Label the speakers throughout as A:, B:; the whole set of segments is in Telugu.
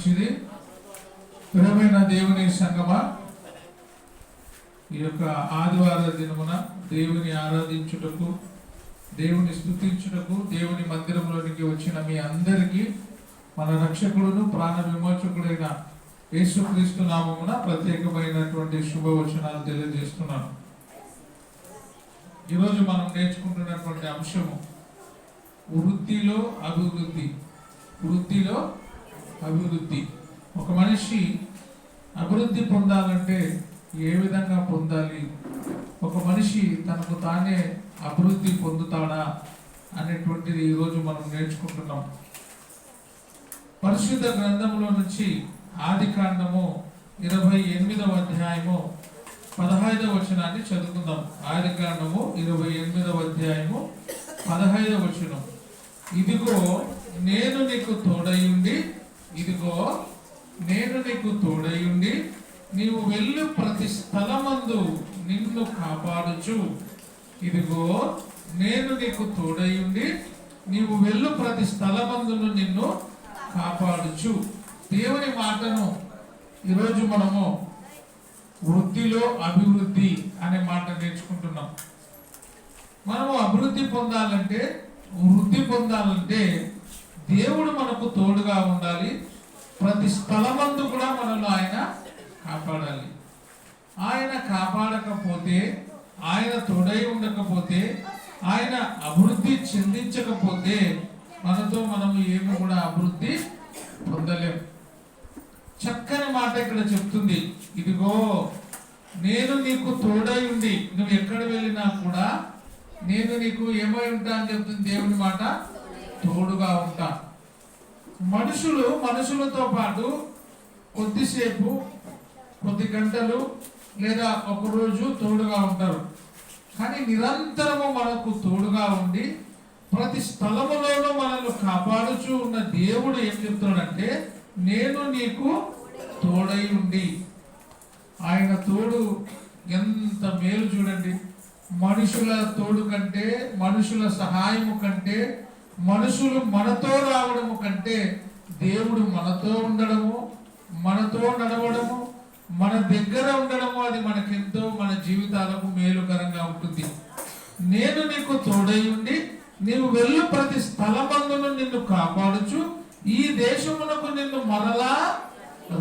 A: మంచిది. ప్రియమైన దేవుని సంగమా, ఈ యొక్క ఆదివార దినమున దేవుని ఆరాధించుటకు, దేవుని స్తుతించుటకు దేవుని మందిరంలోనికి వచ్చిన మీ అందరికీ మన రక్షకుడును ప్రాణ విమోచకుడైన యేసుక్రీస్తు నామమున ప్రత్యేకమైనటువంటి శుభవచనాలు తెలియజేస్తున్నాను. ఈరోజు మనం నేర్చుకుంటున్నటువంటి అంశము వృద్ధిలో అభివృద్ధి. వృద్ధిలో అభివృద్ధి. ఒక మనిషి అభివృద్ధి పొందాలంటే ఏ విధంగా పొందాలి, ఒక మనిషి తనకు తానే అభివృద్ధి పొందుతాడా అనేటువంటిది ఈరోజు మనం నేర్చుకుంటున్నాం. పరిశుద్ధ గ్రంథంలో నుంచి ఆదికాండము 28వ అధ్యాయము 15వ వచనాన్ని చదువుకుందాం. ఆదికాండము 28వ అధ్యాయము 15వ వచనం. ఇదిగో నేను నీకు తోడయుండి, ఇదిగో నేను నీకు తోడయుండి నీవు వెళ్ళు ప్రతి స్థలమందు నిన్ను కాపాడుచు. ఇదిగో నేను నీకు తోడయుండి నీవు వెళ్ళు ప్రతి స్థలమందును నిన్ను కాపాడుచు. దేవుని మాటను ఈరోజు మనము వృద్ధిలో అభివృద్ధి అనే మాట నేర్చుకుంటున్నాం. మనము అభివృద్ధి పొందాలంటే, వృద్ధి పొందాలంటే దేవుడు మనకు తోడుగా ఉండాలి. ప్రతి స్థలమందు కూడా మనల్ని ఆయన కాపాడాలి. ఆయన కాపాడకపోతే, ఆయన తోడై ఉండకపోతే, ఆయన అభివృద్ధి చెందించకపోతే మనతో మనము ఏమి కూడా అభివృద్ధి పొందలేం. చక్కని మాట ఇక్కడ చెప్తుంది. ఇదిగో నేను నీకు తోడై ఉండి, నువ్వు ఎక్కడ వెళ్ళినా కూడా నేను నీకు ఏమై ఉంటా అని చెప్తుంది దేవుని మాట. తోడుగా ఉంటా. మనుషులతో పాటు కొద్దిసేపు, కొద్ది గంటలు లేదా ఒక రోజు తోడుగా ఉంటారు. కానీ నిరంతరము మనకు తోడుగా ఉండి ప్రతి స్థలములోనూ మనల్ని కాపాడుచూ ఉన్న దేవుడు ఏం చెప్తున్నాడంటే, నేను నీకు తోడై ఉండి. ఆయన తోడు ఎంత మేలు చూడండి. మనుషుల తోడు కంటే, మనుషుల సహాయము కంటే, మనుషులు మనతో రావడము కంటే దేవుడు మనతో ఉండడము, మనతో నడవడము, మన దగ్గర ఉండడము, అది మనకెంతో మన జీవితాలకు మేలుకరంగా ఉంటుంది. నేను నీకు తోడై ఉండి నీవు వెళ్ళు ప్రతి స్థలమందును నిన్ను కాపాడుచు, ఈ దేశమునకు నిన్ను మరలా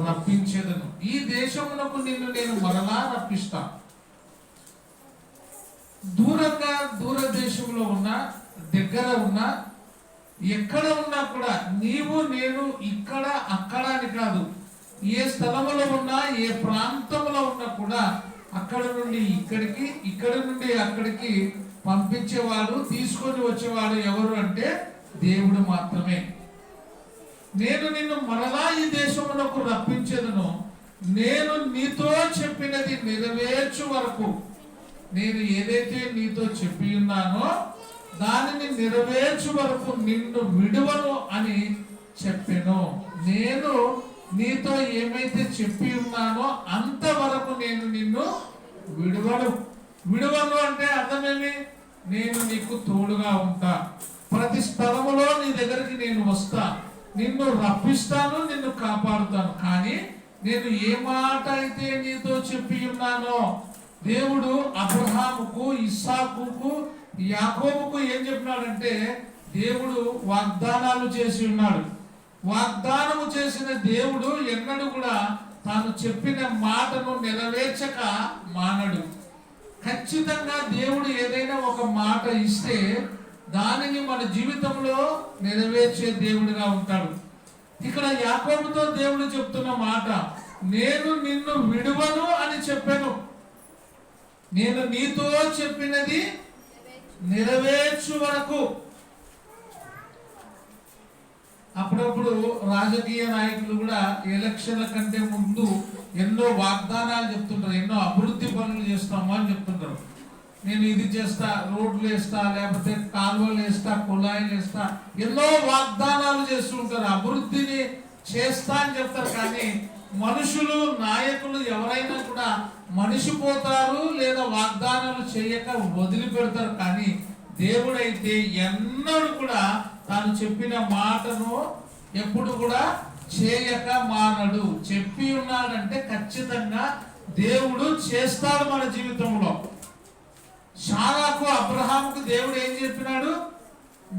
A: రప్పించేదను. ఈ దేశమునకు నిన్ను నేను మరలా రప్పిస్తా. దూరంగా, దూర దేశంలో ఉన్నా, దగ్గర ఉన్నా, ఎక్కడ ఉన్నా కూడా నీవు నేను ఇక్కడ అక్కడ అని కాదు, ఏ స్థలములో ఉన్నా, ఏ ప్రాంతంలో ఉన్నా కూడా అక్కడ నుండి ఇక్కడికి, ఇక్కడ నుండి అక్కడికి పంపించేవాడు, తీసుకొని వచ్చేవాడు ఎవరు అంటే దేవుడు మాత్రమే. నేను నిన్ను మరలా ఈ దేశమునకు రప్పించేదను, నేను నీతో చెప్పినది నెరవేర్చు వరకు, నేను ఏదైతే నీతో చెప్పి ఉన్నానో దానిని నెరవేర్చు వరకు నిన్ను విడువను అని చెప్పాను. నేను నీతో ఏమైతే చెప్పి ఉన్నానో అంతవరకు నేను నిన్ను విడువను అంటే అర్థమేమి? నేను నీకు తోడుగా ఉంటా. ప్రతి స్థలములో నీ దగ్గరికి నేను వస్తా, నిన్ను రప్పిస్తాను, నిన్ను కాపాడుతాను. కానీ నేను ఏ మాట అయితే నీతో చెప్పి ఉన్నానో, దేవుడు అబ్రహాముకు, ఇస్సాకుకు, యాకోబుకు ఏం చెప్పినాడంటే, దేవుడు వాగ్దానాలు చేసి ఉన్నాడు. వాగ్దానము చేసిన దేవుడు ఎన్నడూ కూడా తాను చెప్పిన మాటను నెరవేర్చక మానడు. ఖచ్చితంగా దేవుడు ఏదైనా ఒక మాట ఇస్తే దానిని మన జీవితంలో నెరవేర్చే దేవుడిగా ఉంటాడు. ఇక్కడ యాకోబుతో దేవుడు చెప్తున్న మాట, నేను నిన్ను విడువను అని చెప్పాను, నేను నీతో చెప్పినది నెరవేర్చు వరకు. అప్పుడప్పుడు రాజకీయ నాయకులు కూడా ఎలక్షన్ల కంటే ముందు ఎన్నో వాగ్దానాలు చెప్తుంటారు, ఎన్నో అభివృద్ధి పనులు చేస్తాము అని చెప్తుంటారు. నేను ఇది చేస్తా, రోడ్లు వేస్తా, లేకపోతే కాలువలు వేస్తా, కుళాయిలు వేస్తా, ఎన్నో వాగ్దానాలు చేస్తుంటారు, అభివృద్ధిని చేస్తా అని చెప్తారు. కానీ మనుషులు, నాయకులు ఎవరైనా కూడా మనిషి పోతారు లేదా వాగ్దానాలు చేయక వదిలిపెడతారు. కానీ దేవుడైతే ఎన్నడూ కూడా తాను చెప్పిన మాటను ఎప్పుడు కూడా చేయక మానడు. చెప్పి ఉన్నాడంటే ఖచ్చితంగా దేవుడు చేస్తాడు మన జీవితంలో. శారాకు అబ్రహాముకు దేవుడు ఏం చెప్పినాడు?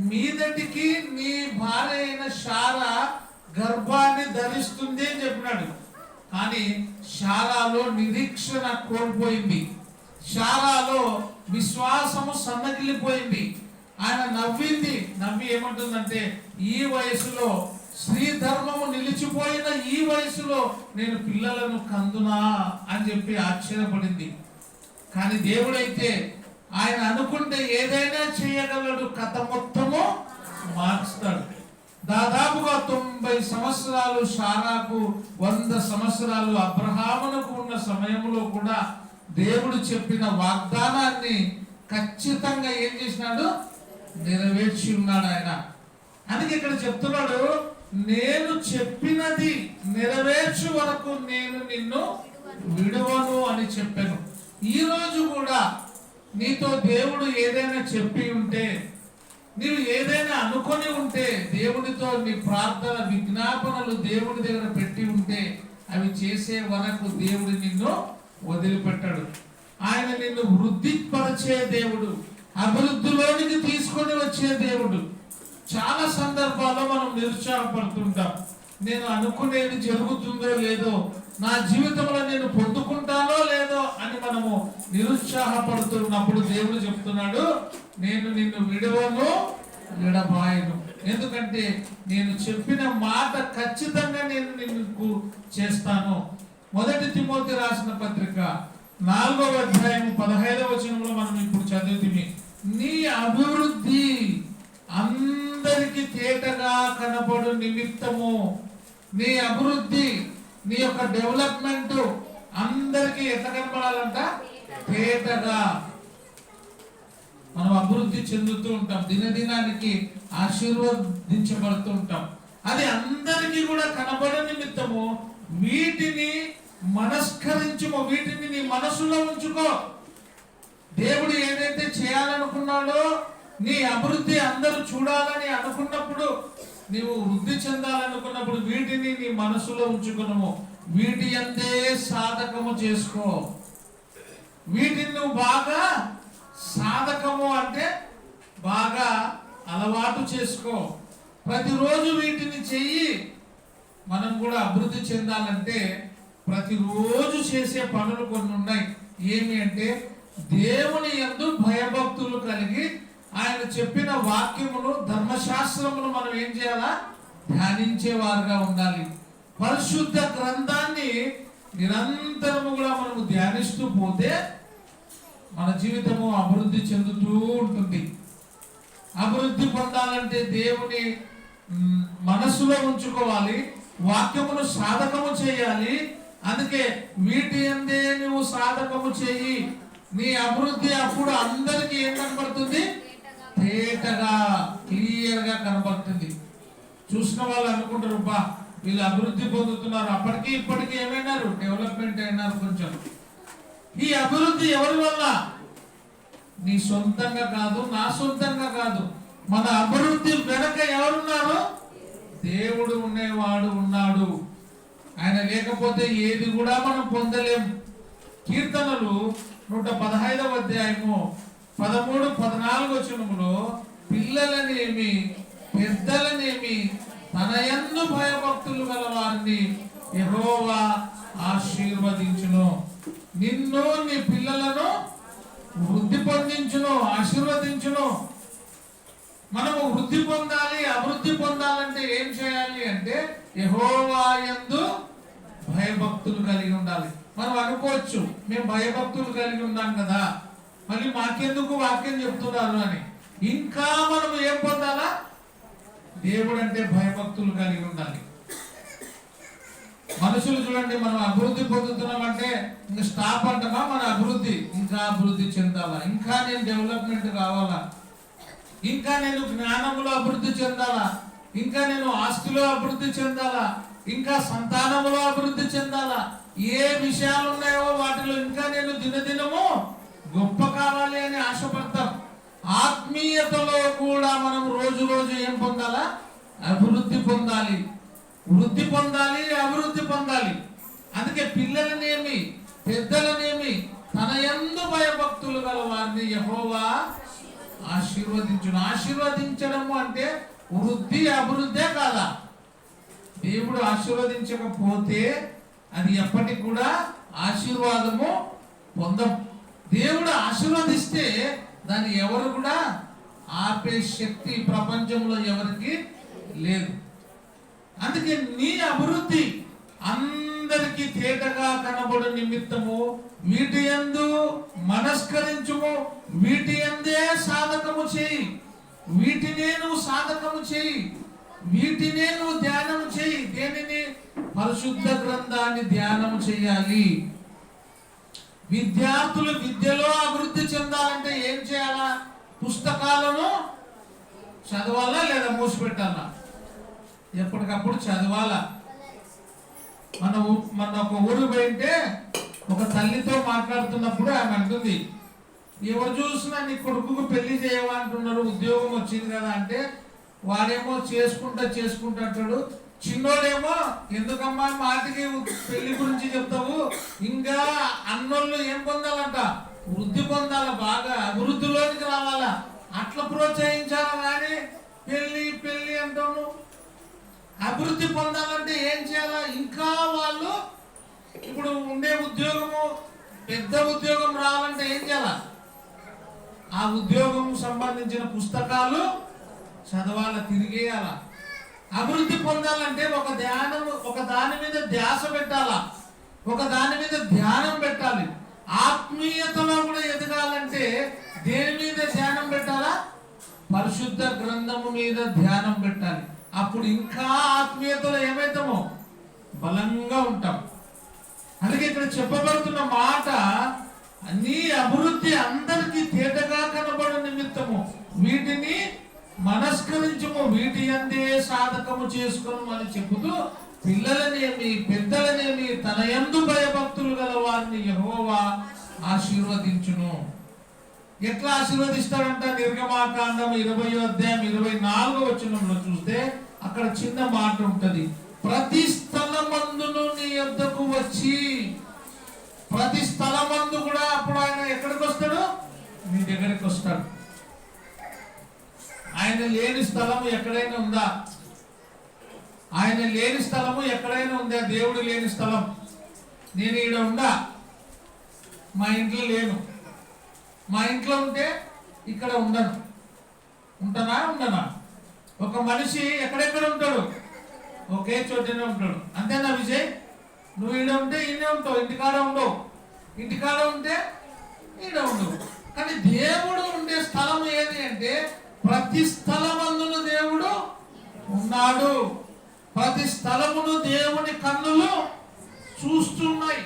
A: మీదటికి నీ భార్య అయిన శారా గర్భాన్ని ధరిస్తుంది అని చెప్పినాడు. కానీ శారాలో నిరీక్షణ కోల్పోయింది. శారాలో విశ్వాసము సన్నగిల్లిపోయింది. ఆయన నవ్వి ఏమంటుందంటే, ఈ వయసులో స్త్రీ ధర్మము నిలిచిపోయిన ఈ వయసులో నేను పిల్లలను కందునా అని చెప్పి ఆశ్చర్యపడింది. కానీ దేవుడైతే ఆయన అనుకుంటే ఏదైనా చేయగలడు, కథ మొత్తము మార్చుతాడు. దాదాపుగా 90 సంవత్సరాలు శారాకు, 100 సంవత్సరాలు అబ్రహామునకు ఉన్న సమయంలో కూడా దేవుడు చెప్పిన వాగ్దానాన్ని ఖచ్చితంగా ఏం చేసినాడు? నెరవేర్చి ఉన్నాడు ఆయన. అందుకే ఇక్కడ చెప్తున్నాడు, నేను చెప్పినది నెరవేర్చు వరకు నేను నిన్ను విడువను అని చెప్పాను. ఈ రోజు కూడా నీతో దేవుడు ఏదైనా చెప్పి ఉంటే, నీవు ఏదైనా అనుకొని ఉంటే, దేవునితో నీ ప్రార్థన విజ్ఞాపనలు దేవుని దగ్గర పెట్టి ఉంటే, అవి చేసే వరకు దేవుడు నిన్ను వదిలిపెట్టాడు. ఆయన నిన్ను వృద్ధిపరిచే దేవుడు, అభివృద్ధిలోనికి తీసుకొని వచ్చే దేవుడు. చాలా సందర్భాల్లో మనం నిరుత్సాహపడుతుంటాం. నేను అనుకునేది జరుగుతుందో లేదో, నా జీవితంలో నేను పొందుకుంటానో లేదో అని మనము నిరుత్సాహపడుతున్నప్పుడు దేవుడు చెప్తున్నాడు, నేను నిన్ను విడవను, విడబాయను. ఎందుకంటే నేను చెప్పిన మాట ఖచ్చితంగా నేను నిన్ను చేస్తాను. 1 తిమోతి రాసిన పత్రిక 4వ అధ్యాయం 15వ వచనంలో మనం ఇప్పుడు చదువుతుంది. నీ అభివృద్ధి అందరికి తేటగా కనబడు నిమిత్తము, నీ అభివృద్ధి, నీ యొక్క డెవలప్మెంట్ అందరికి ఎట్లా కనపడాలంట? తేటగా. మనం అభివృద్ధి చెందుతూ ఉంటాం, దినదినానికి ఆశీర్వదించబడుతూ ఉంటాం. అది అందరికీ కూడా కనబడే నిమిత్తము వీటిని మనస్కరించుకో, వీటిని నీ మనసులో ఉంచుకో. దేవుడు ఏదైతే చేయాలనుకున్నాడో, నీ అభివృద్ధి అందరూ చూడాలని అనుకున్నప్పుడు, నీవు వృద్ధి చెందాలనుకున్నప్పుడు వీటిని నీ మనసులో ఉంచుకున్నాము. వీటి అందే సాధకము చేసుకో. వీటిని నువ్వు బాగా సాధకము అంటే బాగా అలవాటు చేసుకో. ప్రతిరోజు వీటిని చెయ్యి. మనం కూడా అభివృద్ధి చెందాలంటే ప్రతిరోజు చేసే పనులు కొన్ని ఉన్నాయి. ఏమి అంటే, దేవుని యందు భయభక్తులు కలిగి ఆయన చెప్పిన వాక్యమును, ధర్మశాస్త్రమును మనం ఏం చేయాలా? ధ్యానించేవారుగా ఉండాలి. పరిశుద్ధ గ్రంథాన్ని నిరంతరము కూడా మనము ధ్యానిస్తూ పోతే మన జీవితము అభివృద్ధి చెందుతూ ఉంటుంది. అభివృద్ధి పొందాలంటే దేవుని మనస్సులో ఉంచుకోవాలి, వాక్యమును సాధకము చేయాలి. అందుకే వీటి అందే నువ్వు సాధకము చేయి. నీ అభివృద్ధి అప్పుడు అందరికీ ఏం కనబడుతుంది? తేటగా, క్లియర్ గా కనబడుతుంది. చూసిన వాళ్ళు అనుకుంటారు, బా వీళ్ళు అభివృద్ధి పొందుతున్నారు. అప్పటికి ఇప్పటికీ ఏమైనారు? డెవలప్మెంట్ అయినారు కొంచెం. ఈ అభివృద్ధి ఎవరి వల్ల? నీ సొంతంగా కాదు, నా సొంతంగా కాదు. మన అభివృద్ధి వెనక ఎవరున్నారు? దేవుడు ఉండేవాడు ఉన్నాడు. ఆయన లేకపోతే ఏది కూడా మనం పొందలేం. కీర్తనలు 115వ అధ్యాయము 13, 14 వచనములో, పిల్లలనేమి పెద్దలనేమి తన యందు భయభక్తులు గల వారిని యెహోవా ఆశీర్వదించును. నిన్ను, నీ పిల్లలను వృద్ధి పొందించును, ఆశీర్వదించును. మనము వృద్ధి పొందాలి, అభివృద్ధి పొందాలంటే ఏం చేయాలి అంటే యెహోవా యందు భయభక్తులు కలిగి ఉండాలి. మనం అనుకోవచ్చు, మేము భయభక్తులు కలిగి ఉన్నాం కదా, మళ్ళీ మాకెందుకు వాక్యం చెప్తున్నారు అని. ఇంకా మనం ఏం పొందాలా? దేవుడు అంటే భయభక్తులు కలిగి ఉండాలి. మనుషులు చూడండి, మనం అభివృద్ధి పొందుతున్నామంటే ఇంకా స్టాప్ అంటామా? మన అభివృద్ధి ఇంకా అభివృద్ధి చెందాలా, ఇంకా నేను డెవలప్మెంట్ కావాలా, ఇంకా నేను జ్ఞానములో అభివృద్ధి చెందాలా, ఇంకా నేను ఆస్తిలో అభివృద్ధి చెందాలా, ఇంకా సంతానములో అభివృద్ధి చెందాలా. ఏ విషయాలు ఉన్నాయో వాటిలో ఇంకా నేను దినదినము గొప్ప కావాలి అని ఆశపడతాం. ఆత్మీయతలో కూడా మనం రోజు రోజు ఏం పొందాలా? అభివృద్ధి పొందాలి. వృద్ధి పొందాలి, అభివృద్ధి పొందాలి. అందుకే పిల్లలనేమి పెద్దలనేమి తన యందు భయభక్తులు గల వారిని యెహోవా ఆశీర్వదించును. ఆశీర్వదించడము అంటే వృద్ధి అభివృద్ధే కాదా? దేవుడు ఆశీర్వదించకపోతే అది ఎప్పటికి కూడా ఆశీర్వాదము పొందం. దేవుడు ఆశీర్వదిస్తే దాన్ని ఎవరు కూడా ఆపే శక్తి ప్రపంచంలో ఎవరికి లేదు. అందుకే నీ అభివృద్ధి అందరికీ తేటగా కనబడు నిమిత్తము వీటి యందు మనస్కరించుము, వీటి యందే సాధకము చేయి, వీటినే నువ్వు సాధకము చేయి, వీటినే నువ్వు ధ్యానం చేయి. దేనిని? పరిశుద్ధ గ్రంథాన్ని ధ్యానం చేయాలి. విద్యార్థులు విద్యలో అభివృద్ధి చెందాలంటే ఏం చేయాలా? పుస్తకాలను చదవాలా లేదా మూసిపెట్టాలా? ఎప్పటికప్పుడు చదవాలా. మన ఒక ఊరు పోయింటే ఒక తల్లితో మాట్లాడుతున్నప్పుడు ఆమె అంటుంది, ఎవరు చూసినా నీ కొడుకుకు పెళ్లి చేయవా అంటున్నారు, ఉద్యోగం వచ్చింది కదా అంటే వాడేమో చేసుకుంటా అంటాడు. చిన్నోడేమో ఎందుకమ్మా మాటికి పెళ్లి గురించి చెప్తావు, ఇంకా అన్నోళ్ళు ఏం పొందాలంట? వృద్ధి పొందాలా, బాగా అభివృద్ధిలోనికి రావాలా. అట్లా ప్రోత్సహించాలా కానీ పెళ్లి అంటాను. అభివృద్ధి పొందాలంటే ఏం చేయాలా? ఇంకా వాళ్ళు ఇప్పుడు ఉండే ఉద్యోగము పెద్ద ఉద్యోగం రావాలంటే ఏం చేయాలా? ఆ ఉద్యోగం సంబంధించిన పుస్తకాలు చదవాల, తిరిగేయాల. అభివృద్ధి పొందాలంటే ఒక దాని మీద ధ్యాస పెట్టాలా, ఒక దాని మీద ధ్యానం పెట్టాలి. ఆత్మీయతలో కూడా ఎదగాలంటే దేని మీద ధ్యానం పెట్టాలా? పరిశుద్ధ గ్రంథము మీద ధ్యానం పెట్టాలి. అప్పుడు ఇంకా ఆత్మీయతలో ఏమైతామో బలంగా ఉంటాం. అందుకే ఇక్కడ చెప్పబడుతున్న మాట, నీ అభివృద్ధి అందరికీ తేటగా కనబడు నిమిత్తము వీటిని మనస్కరించము, వీటి అందే సాధకము చేసుకును అని చెబుతూ పిల్లలనేమి పెద్దలనేమి తన యందు భయభక్తులు గల వారిని యెహోవా ఆశీర్వదించును. ఎట్లా ఆశీర్వదిస్తాడంట? నిర్గమాకాండం 20వ అధ్యాయం 24వ వచనంలో చూస్తే అక్కడ చిన్న మాట ఉంటది. ప్రతి స్థలమందును నీ యొద్దకు వచ్చి, ప్రతి స్థలమందు కూడా అప్పుడు ఆయన ఎక్కడికి వస్తాడు? నీ దగ్గరికి వస్తాడు. ఆయన లేని స్థలము ఎక్కడైనా ఉందా? ఆయన లేని స్థలము ఎక్కడైనా ఉందా? దేవుడు లేని స్థలం. నేను ఈడ ఉండా, మా ఇంట్లో లేను. మా ఇంట్లో ఉంటే ఇక్కడ ఉండను. ఉండనా? ఒక మనిషి ఎక్కడెక్కడ ఉంటాడు? ఒకే చోటనే ఉంటాడు. అంతేనా విజయ్? నువ్వు ఈడ ఉంటే ఈయనే ఉంటావు, ఇంటికాడ ఉండవు. ఇంటికాడ ఉంటే ఈడ ఉండవు. కానీ దేవుడు ఉండే స్థలం ఏది అంటే ప్రతి స్థలమందును దేవుడు ఉన్నాడు. ప్రతి స్థలమును దేవుని కన్నులు చూస్తున్నాయి.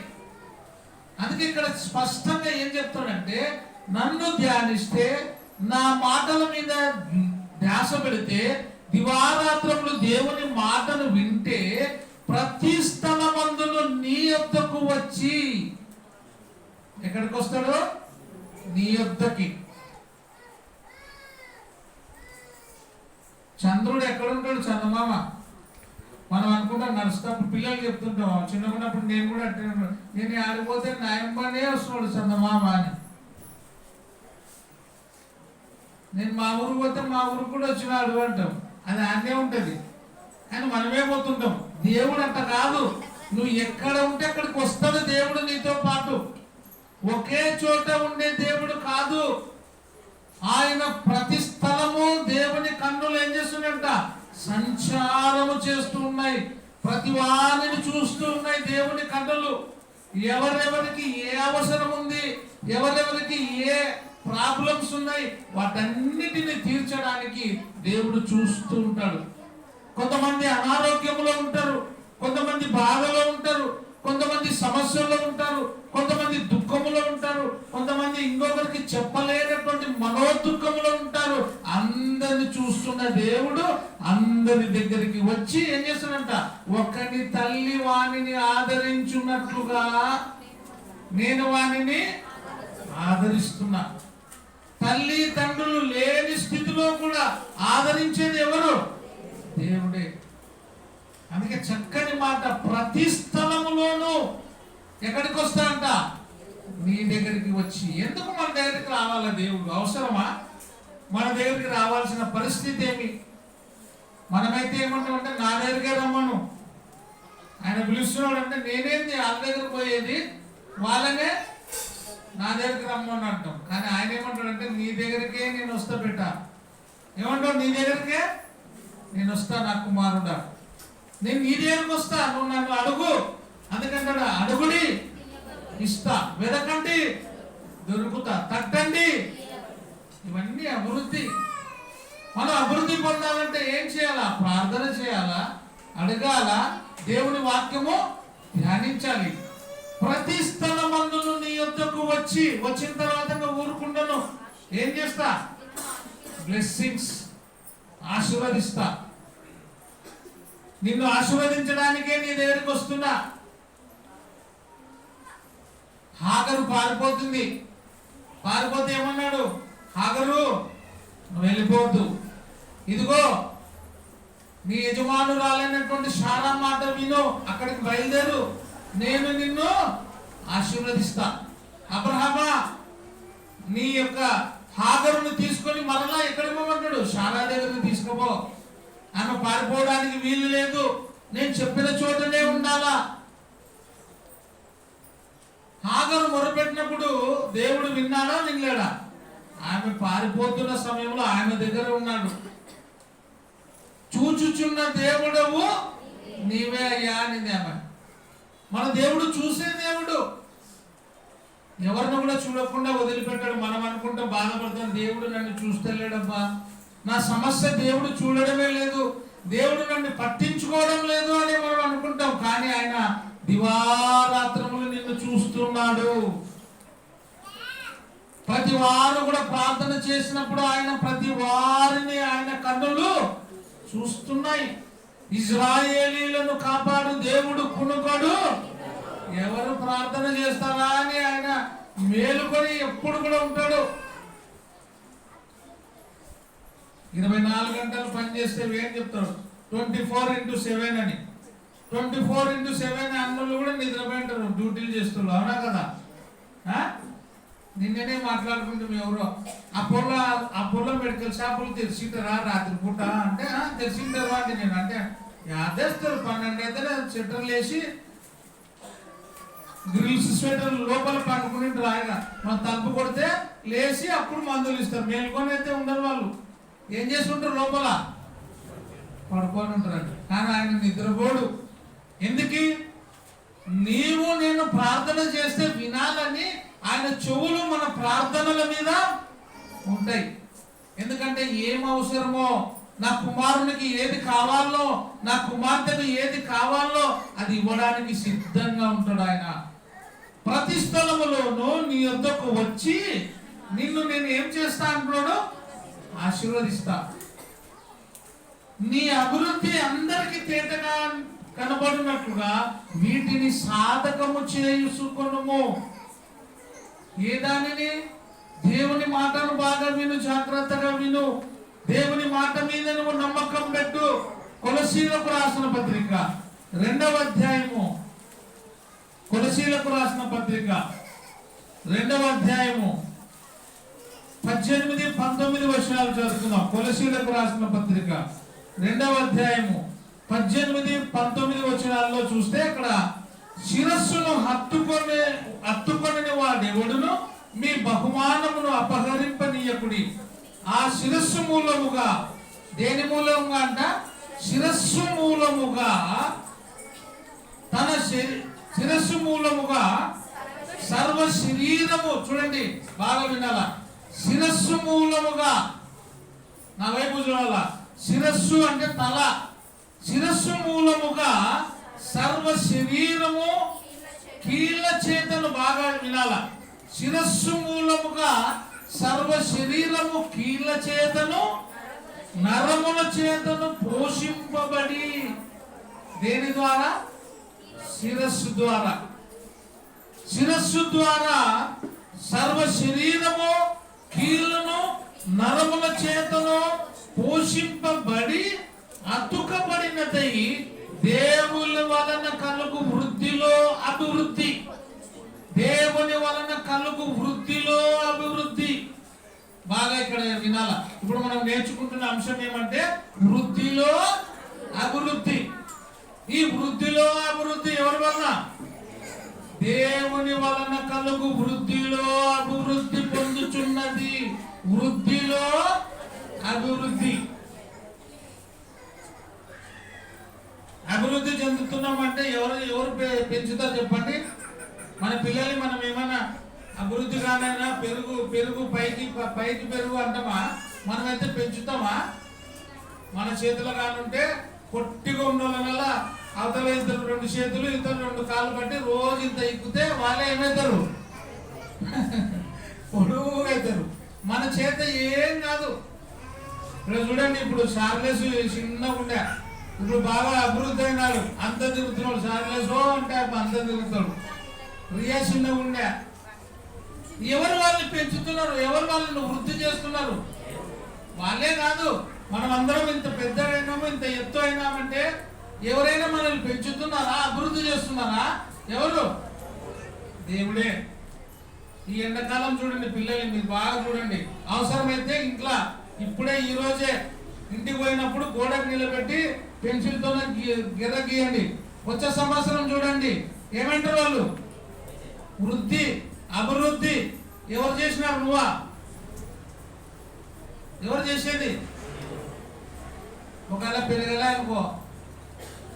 A: అందుకే ఇక్కడ స్పష్టంగా ఏం చెప్తాడంటే, నన్ను ధ్యానిస్తే, నా మాటల మీద ధ్యాస పెడితే, దివారాత్రములు దేవుని మాటను వింటే, ప్రతి స్థలమందును నీ యొద్దకు వచ్చి, ఎక్కడికి వస్తాడు? నీ యొద్దకి. చంద్రుడు ఎక్కడ ఉంటాడు? చందమామ. మనం అనుకుంటాం నడుస్తున్నప్పుడు, పిల్లలు చెప్తుంటాం, చిన్నకున్నప్పుడు నేను కూడా అంటే, నేను ఆడిపోతే నాయంబనే వస్తున్నాడు చందమామ అని. నేను మా ఊరికి పోతే మా ఊరికి కూడా వచ్చినాడు అంటాం. అది అన్నే ఉంటుంది, కానీ మనమే పోతుంటాం. దేవుడు అంట కాదు. నువ్వు ఎక్కడ ఉంటే అక్కడికి వస్తాడు దేవుడు నీతో పాటు. ఒకే చోట ఉండే దేవుడు కాదు. ఆయన ప్రతి స్థలము దేవుని కన్నులు ఏం చేస్తున్నాయంట? సంచారము చేస్తూ ఉన్నాయి. ప్రతి వారిని చూస్తూ ఉన్నాయి దేవుని కన్నులు. ఎవరెవరికి ఏ అవసరం ఉంది, ఎవరెవరికి ఏ ప్రాబ్లమ్స్ ఉన్నాయి, వాటన్నిటిని తీర్చడానికి దేవుడు చూస్తూ ఉంటాడు. కొంతమంది అనారోగ్యంలో ఉంటారు, కొంతమంది బాధలో ఉంటారు, కొంతమంది సమస్యల్లో ఉంటారు, కొంతమంది దుఃఖములో ఉంటారు, కొంతమంది ఇంకొకరికి చెప్పలేనటువంటి మనోదుఃఖములో ఉంటారు. అందరిని చూస్తున్న దేవుడు అందరి దగ్గరికి వచ్చి ఏం చేస్తాడంట? ఒకని తల్లి వాణిని ఆదరించున్నట్లుగా నేను వాణిని ఆదరిస్తున్నా. తల్లి తండ్రులు లేని స్థితిలో కూడా ఆదరించేది ఎవరు? దేవుడే. అందుకే చక్కని మాట, ప్రతి స్థలములోనూ ఎక్కడికి వస్తా అంట, నీ దగ్గరికి వచ్చి. ఎందుకు మన దగ్గరికి రావాలా దేవుడు? అవసరమా? మన దగ్గరికి రావాల్సిన పరిస్థితి ఏమి? మనమైతే ఏమంటామంటే నా దగ్గరికే రమ్మను, ఆయన పిలుస్తున్నాడు అంటే నేనేంది వాళ్ళ దగ్గర పోయేది, వాళ్ళనే నా దగ్గరికి రమ్మని అంటాం. కానీ ఆయన ఏమంటాడంటే నీ దగ్గరికే నేను వస్తా బిడ్డ. ఏమంటావు? నీ దగ్గరికే నేను వస్తా నా కుమారుడా, నేను నీ దగ్గరికి వస్తా, నువ్వు నన్ను అడుగు. అందుకంటాడా, అడుగుడి ఇస్తా, వెదకండి దొరుకుతా, తట్టండి. ఇవన్నీ అభివృద్ధి. మనం అభివృద్ధి పొందాలంటే ఏం చేయాలా? ప్రార్థన చేయాలా, అడగాల, దేవుని వాక్యము ధ్యానించాలి. ప్రతి స్థలమందును నీ యొద్దకు వచ్చిన తర్వాత ఊరుకుండను ఏం చేస్తా? బ్లెస్సింగ్స్, ఆశీర్వదిస్తా. నిన్ను ఆశీర్వదించడానికే నీ దగ్గరికి వస్తున్నా. హాగరు పారిపోతుంది. పారిపోతే ఏమన్నాడు? హాగరు నువ్వు వెళ్ళిపోవద్దు, ఇదిగో నీ యజమానురాలైనటువంటి శారా మాట విను, అక్కడికి బయలుదేరు, నేను నిన్ను ఆశీర్వదిస్తా. అబ్రహామా, నీ యొక్క హాగరును తీసుకొని మరలా ఎక్కడికి పోమంటాడు? శారా దగ్గరికి తీసుకుపో. ఆమె పారిపోవడానికి వీలు లేదు, నేను చెప్పిన చోటనే ఉండాలా. హాగరు మొరపెట్టినప్పుడు దేవుడు విన్నాడా, వినలేడా? ఆమె పారిపోతున్న సమయంలో ఆమె దగ్గర ఉన్నాడు. చూచుచున్న దేవుడవు నీవే అయ్యా అనింది ఆమె. మన దేవుడు చూసే దేవుడు, ఎవరిని కూడా చూడకుండా వదిలిపెట్టాడు. మనం అనుకుంటాం, బాధపడతాం, దేవుడు నన్ను చూస్తలేడబ్బా, నా సమస్య దేవుడు చూడడమే లేదు, దేవుడు నన్ను పట్టించుకోవడం లేదు అని మనం అనుకుంటాం. కానీ ఆయన దివారాత్రములు నిన్ను చూస్తున్నాడు. ప్రతి వారు కూడా ప్రార్థన చేసినప్పుడు ఆయన ప్రతి వారిని ఆయన కన్నులు చూస్తున్నాయి. ఇజ్రాయేలీలను కాపాడు దేవుడు కునుకడు, ఎవరు ప్రార్థన చేస్తారా అని ఆయన మేలుకొని ఎప్పుడు కూడా ఉంటాడు. 24 గంటలు పనిచేస్తే ఏం చెప్తాడు? 24/7 అని. 24/7 అన్నులు కూడా నిద్రపోయింటారు, డ్యూటీలు చేస్తున్నారు. అవునా కదా? నిన్ననే మాట్లాడుకుంటాం, ఎవరో అపోలో మెడికల్ షాపులు తెరిచింటారా రాత్రి పూట అంటే, తెరిచింటారు అంటే నేను అంటే అదేస్తారు 12 అయితే స్వెటర్లు వేసి గ్రిల్స్ స్వెటర్ లోపల పండుకుని రాయగా మనం తలుపు కొడితే లేచి అప్పుడు మందులు ఇస్తారు. మేల్కొని అయితే ఉండరు, వాళ్ళు ఏం చేస్తుంటారు? లోపల పడుకొని ఉంటారు. కానీ ఆయన నిద్రపోడు. ఎందుకు? నీవు నేను ప్రార్థన చేస్తే వినాలని ఆయన చెవులు మన ప్రార్థనల మీద ఉంటాయి. ఎందుకంటే ఏం అవసరమో, నా కుమారునికి ఏది కావాలో, నా కుమార్తెకు ఏది కావాలో అది ఇవ్వడానికి సిద్ధంగా ఉంటాడు ఆయన. ప్రతి స్థలములోనూ నీ యొద్దకు వచ్చి నిన్ను నేను ఏం చేస్తా అంటున్నాడు? ఆశీర్వదిస్తా. నీ అభివృద్ధి అందరికి తేటగా కనబడినట్లుగా వీటిని సాధకము చేసుకొనుము. ఏ దానిని? దేవుని మాటను బాగా విను, జాగ్రత్తగా విను, దేవుని మాట మీద నువ్వు నమ్మకం పెట్టు. కొలసీలకు రాసిన పత్రిక 2వ అధ్యాయము, కొలసీలకు రాసిన పత్రిక 2వ అధ్యాయము 18-19 వచనాలు చదువుకుందాం. కొలసీలకు రాసిన పత్రిక 2వ అధ్యాయము 18-19 వచనాల్లో చూస్తే అక్కడ శిరస్సును హత్తుకొని వాడెవడును మీ బహుమానమును అపహరింపనీయకుడి. ఆ శిరస్సు మూలముగా, దేని మూలముగా అంట? శిరస్సు మూలముగా, తన శిరస్సు మూలముగా సర్వ శరీరము, చూడండి బాగా వినాల, శిరస్సు మూలముగా, నా వైపు చూడాల. శిరస్సు అంటే తల, శిరస్సు మూలముగా సర్వ శరీరము కీళ్ళ చేతను, బాగా వినాల. శిరస్సు మూలముగా సర్వ శరీరము కీళ్ళ చేతను నరముల చేతను పోషింపబడి, దేని ద్వారా? శిరస్సు ద్వారా. శిరస్సు ద్వారా సర్వ శరీరము కీళ్ళను నరముల చేతను పోషింపబడి అతుకబడినదై దేవుని వలన కలుగు వృద్ధిలో అభివృద్ధి. దేవుని వలన కలుగు వృద్ధిలో అభివృద్ధి. బాగా ఇక్కడ వినాల. ఇప్పుడు మనం నేర్చుకుంటున్న అంశం ఏమంటే వృద్ధిలో అభివృద్ధి. ఈ వృద్ధిలో అభివృద్ధి ఎవరి వలన? దేవుని వలన కలుగు వృద్ధిలో అభివృద్ధి పొందుచున్నది. వృద్ధిలో అభివృద్ధి. అభివృద్ధి చెందుతున్నామంటే ఎవరు పెంచుతారు చెప్పండి? మన పిల్లల్ని మనం ఏమైనా అభివృద్ధి కానైనా పెరుగు పైకి పెరుగు అంటామా? మనమైతే పెంచుతామా? మన చేతులు కానుంటే పొట్టిగా ఉన్న అవతల ఇద్దరు 2 చేతులు ఇద్దరు 2 కాళ్ళు బట్టి రోజు ఇంత ఎక్కుతే వాళ్ళే ఏమవుతారు? పొడుగు అవుతారు. మన చేత ఏం కాదు. ఇప్పుడు చూడండి, ఇప్పుడు షార్లెస్ చిన్నగా ఉండే, ఇప్పుడు బాగా అభివృద్ధి అయినాడు, అంత తిరుగుతున్నాడు. షార్లెస్ అంటే అంత తిరుగుతాడు. రియా చిన్నగా ఉండే. ఎవరు వాళ్ళని పెంచుతున్నారు? ఎవరు వాళ్ళని వృద్ధి చేస్తున్నారు? వాళ్ళే కాదు. మనం అందరం ఇంత పెద్దగా అయినాము, ఇంత ఎత్తు అయినామంటే ఎవరైనా మనల్ని పెంచుతున్నారా? అభివృద్ధి చేస్తున్నారా? ఎవరు? దేవుడే. ఈ ఎండాకాలం చూడండి, పిల్లల్ని మీరు బాగా చూడండి. అవసరమైతే ఇంట్లో ఇప్పుడే ఈ రోజే ఇంటికి పోయినప్పుడు గోడకు నిలబెట్టి పెన్సిల్తో గిర్ర గీయండి. వచ్చే సంవత్సరం చూడండి ఏమంటారు వాళ్ళు? వృద్ధి, అభివృద్ధి. ఎవరు చేసినారు? నువ్వా? ఎవరు చేసేది? ఒకవేళ పెరగలే అనుకో,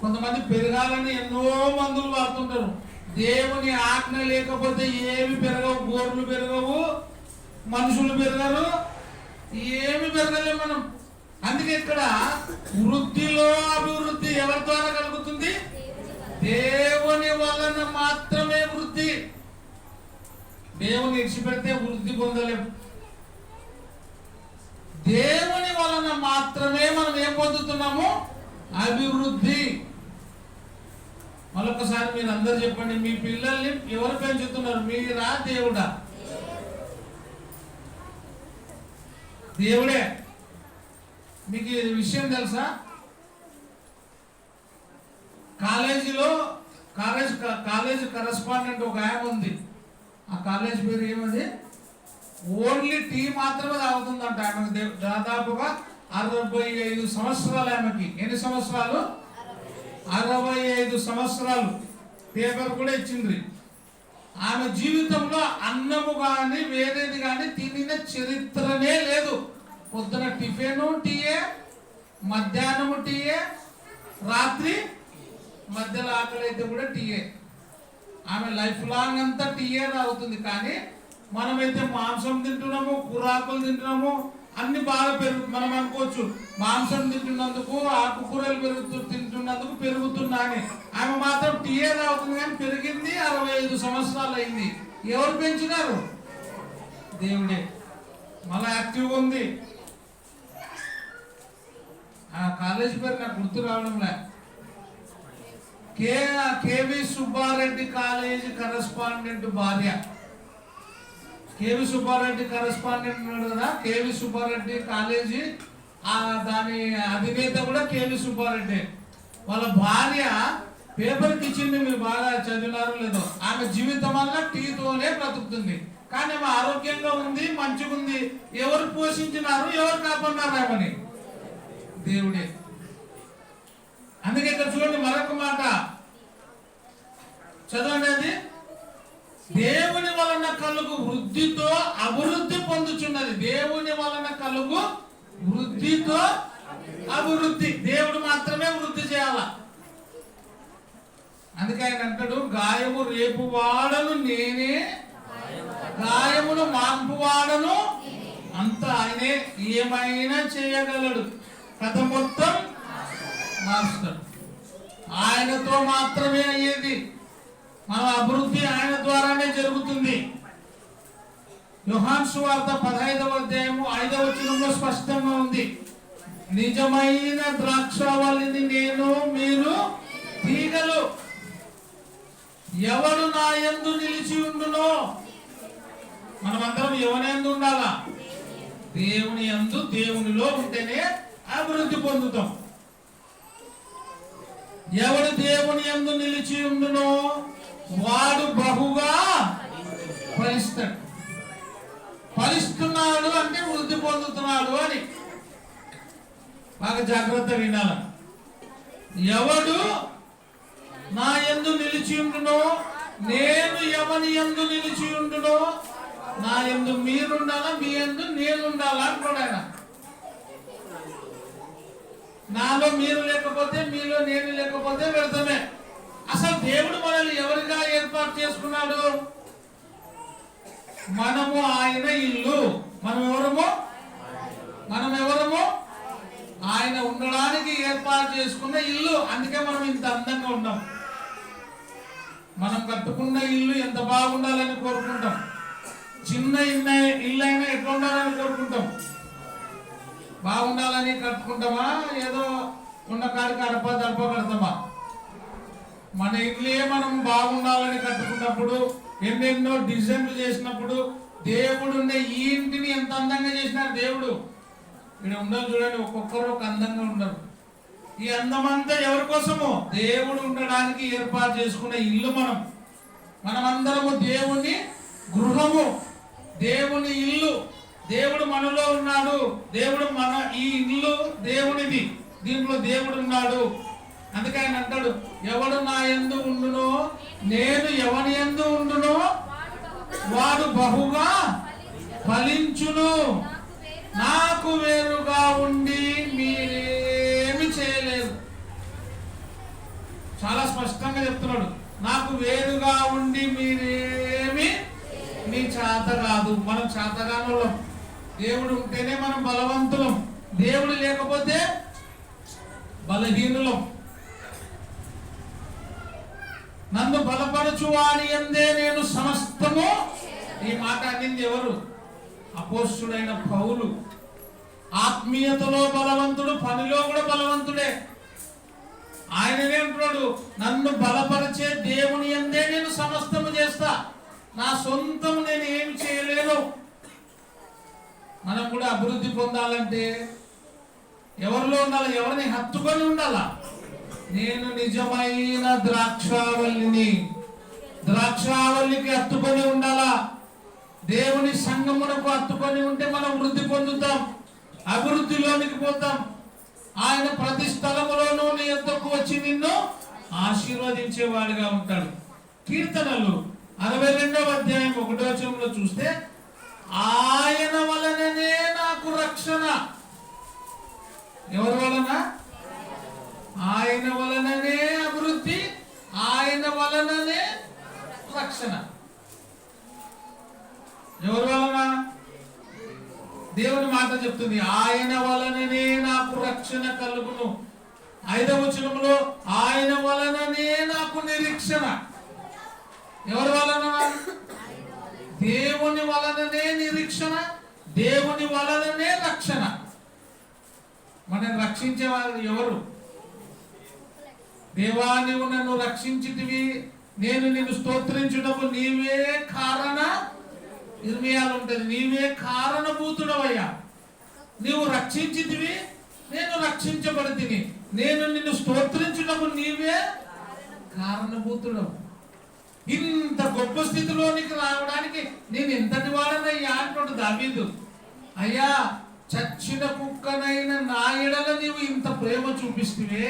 A: కొంతమంది పెరగాలని ఎన్నో మందులు వాడుతుంటారు. దేవుని ఆజ్ఞ లేకపోతే ఏమి పెరగవు. గోర్లు పెరగవు, మనుషులు పెరగరు, ఏమి పెరగలేము మనం. అందుకే ఇక్కడ వృద్ధిలో అభివృద్ధి ఎవరి ద్వారా కలుగుతుంది? దేవుని వలన మాత్రమే వృద్ధి. దేవుని విడిచిపెడితే వృద్ధి పొందలేము. దేవుని వలన మాత్రమే మనం ఏం పొందుతున్నాము? అభివృద్ధి. మరొకసారి మీరు అందరు చెప్పండి, మీ పిల్లల్ని ఎవరు పెంచుతున్నారు? మీరా? దేవుడా? దేవుడే. మీకు ఈ విషయం తెలుసా? కాలేజీ కరెస్పాండెంట్ ఒక ఆమె ఉంది. ఆ కాలేజ్ పేరు ఏమది? ఓన్లీ టీ మాత్రమే తాగుతుందంట ఆమెకు. దాదాపుగా 65 సంవత్సరాలు ఆమెకి. ఎన్ని సంవత్సరాలు? 65 సంవత్సరాలు. పేపర్ కూడా ఇచ్చింది. ఆమె జీవితంలో అన్నము కానీ వేరేది కానీ తినిన చరిత్రనే లేదు. పొద్దున టిఫిన్ టీయే, మధ్యాహ్నము టీయే, రాత్రి మధ్యలో ఆకలి అయితే కూడా టీయే. ఆమె లైఫ్ లాంగ్ అంతా టీయే తాగుతుంది. కానీ మనమైతే మాంసం తింటున్నాము, కూరాకులు తింటున్నాము, అన్ని బాగా మనం అనుకోవచ్చు మాంసం తింటున్నందుకు, ఆకుకూరలు తింటున్నందుకు పెరుగుతున్నా అని. ఆమె మాత్రం టీయే తాగుతుంది. కానీ పెరిగింది 65 సంవత్సరాలు అయింది. ఎవరు పెంచినారు? దేవుడే. మళ్ళా యాక్టివ్గా ఉంది. ఆ కాలేజీ పేరు నాకు గుర్తు రావడంలే. కేవి సుబ్బారెడ్డి కాలేజీ కరెస్పాండెంట్ భార్య. కేవి సుబ్బారెడ్డి కరెస్పాండెంట్ ఉన్నాడు కదా, కేవి సుబ్బారెడ్డి కాలేజీ దాని అధినేత కూడా కేవి సుబ్బారెడ్డి. వాళ్ళ భార్య పేపర్కి ఇచ్చింది. మీరు బాగా చదివినారో లేదో. ఆమె జీవితం వల్ల టీతోనే బ్రతుకుతుంది. కానీ ఆమె ఆరోగ్యంగా ఉంది, మంచిగా ఉంది. ఎవరు పోషించినారు? ఎవరు కాపాడినారు ఆమెని? దేవుడే. అందుకే ఇక్కడ చూడండి మరొక మాట చదవండి. అది దేవుని వలన కలుగు వృద్ధితో అభివృద్ధి పొందుచున్నది. దేవుని వలన కలుగు వృద్ధితో అభివృద్ధి. దేవుడు మాత్రమే వృద్ధి చేయాల. అందుకే ఆయన అంటాడు, గాయము రేపు వాడను నేనే, గాయమును మాంపు వాడను అంత ఆయనే. ఏమైనా చేయగలడు. కథ మొత్తం మాస్టర్. ఆయనతో మాత్రమే అయ్యేది. మన అభివృద్ధి ఆయన ద్వారానే జరుగుతుంది. యోహాను సువార్త 15వ అధ్యాయము 5వ వచనంలో స్పష్టంగా ఉంది. నిజమైన ద్రాక్షావల్లిని నేను, మీరు తీగలు. ఎవడు నా యందు నిలిచి ఉండునో. మనమందరం ఎవరియందు ఉండాలా? దేవుని యందు, దేవునిలో ఉంటేనే అభివృద్ధి పొందుతాం. ఎవడు దేవుని యందు నిలిచి ఉండునో వాడు బహుగా ఫలిస్తాడు. ఫలిస్తున్నాడు అంటే వృద్ధి పొందుతున్నాడు అని బాగా జాగ్రత్త వినాల. ఎవడు నా యందు నిలిచి ఉండునో, నేను ఎవని యందు నిలిచి ఉండునో, నా యందు మీరుండాలా, మీ యందు నేను ఉండాలా అంటాడు ఆయన. నాలో మీరు లేకపోతే, మీలో నేను లేకపోతే వ్యర్థమే. అసలు దేవుడు మనల్ని ఎవరిగా ఏర్పాటు చేసుకున్నాడు? మనము ఆయన ఇల్లు. మనం ఎవరము? ఆయన ఉండడానికి ఏర్పాటు చేసుకున్న ఇల్లు. అందుకే మనం ఇంత అందంగా ఉన్నాం. మనం కట్టుకున్న ఇల్లు ఎంత బాగుండాలని కోరుకుంటాం. చిన్న ఇల్లు అయినా ఎట్లా ఉండాలని కోరుకుంటాం. బాగుండాలని కట్టుకుంటామా, ఏదో ఉన్న కాడికి అడప కడతామా? మన ఇల్లే మనం బాగుండాలని కట్టుకున్నప్పుడు, ఎన్నెన్నో డిజైన్లు చేసినప్పుడు, దేవుడు ఉండే ఈ ఇంటిని ఎంత అందంగా చేసినారు దేవుడు. ఇక్కడ ఉండరు చూడండి, ఒక్కొక్కరు ఒక అందంగా ఉండరు. ఈ అందమంతా ఎవరి కోసము? దేవుడు ఉండడానికి ఏర్పాటు చేసుకున్న ఇల్లు. మనమందరము దేవుని గృహము, దేవుని ఇల్లు. దేవుడు మనలో ఉన్నాడు. దేవుడు ఈ ఇల్లు దేవునిది, దీంట్లో దేవుడు ఉన్నాడు. అందుకే ఆయన అంటాడు, ఎవడు నా యందు ఉండునో, నేను ఎవని యందు ఉండునో వాడు బహుగా ఫలించును. నాకు వేరుగా ఉండి మీరేమి చేయలేరు. చాలా స్పష్టంగా చెప్తున్నాడు. నాకు వేరుగా ఉండి మీరేమి, మీ చేత కాదు. మనం చేతగానులం. దేవుడు ఉంటేనే మనం బలవంతులం. దేవుడు లేకపోతే బలహీనులం. నన్ను బలపరచు వాని యందే నేను సమస్తము. ఈ మాట అన్నింది ఎవరు? అపోస్తుడైన పౌలు. ఆత్మీయతలో బలవంతుడు, పనిలో కూడా బలవంతుడే. ఆయననే అంటున్నాడు, నన్ను బలపరిచే దేవుని యందే నేను సమస్తము చేస్తా. నా సొంతం నేను ఏమి చేయలేను. మనం కూడా అభివృద్ధి పొందాలంటే ఎవరిలో ఉండాలి? ఎవరిని హత్తుకొని ఉండాలా? నేను నిజమైన ద్రాక్షావల్లిని. ద్రాక్షావల్లికి హత్తుకొని ఉండాలా? దేవుని సంగమునకు హత్తుకొని ఉంటే మనం వృద్ధి పొందుతాం, అభివృద్ధిలోనికి పోతాం. ఆయన ప్రతి స్థలములోనూ నీ యొద్దకు వచ్చి నిన్ను ఆశీర్వదించేవాడిగా ఉంటాడు. కీర్తనలు 62వ అధ్యాయం 1వ వచనంలో చూస్తే, ఆయన వలననే నాకు రక్షణ. ఎవరి వలన? ఆయన వలననే అభివృద్ధి, ఆయన వలననే రక్షణ. ఎవరి వలన? దేవుని మాట చెప్తుంది, ఆయన వలననే నాకు రక్షణ కలుగును. 5వ వచనంలో ఆయన వలననే నాకు నిరీక్షణ. ఎవరి వలన? దేవుని వలననే నిరీక్షణ, దేవుని వలననే రక్షణ. మనం రక్షించేవారు ఎవరు? దేవా, నీవు నన్ను రక్షించితివి, నేను నిన్ను స్తోత్రించుటకు నీవే కారణ. ఇర్మియాలో ఉంటుంది, నీవే కారణభూతుడవయ్యా. నీవు రక్షించితివి, నేను రక్షించబడితిని. నేను నిన్ను స్తోత్రించుటకు నీవే కారణభూతుడవు. ఇంత గొప్ప స్థితిలోనికి రావడానికి నేను ఎంతటి వాడనయ్యా అంటాడు దావీదు. అయ్యా, చచ్చిన కుక్కనైన నా ఎడల నీవు ఇంత ప్రేమ చూపిస్తే,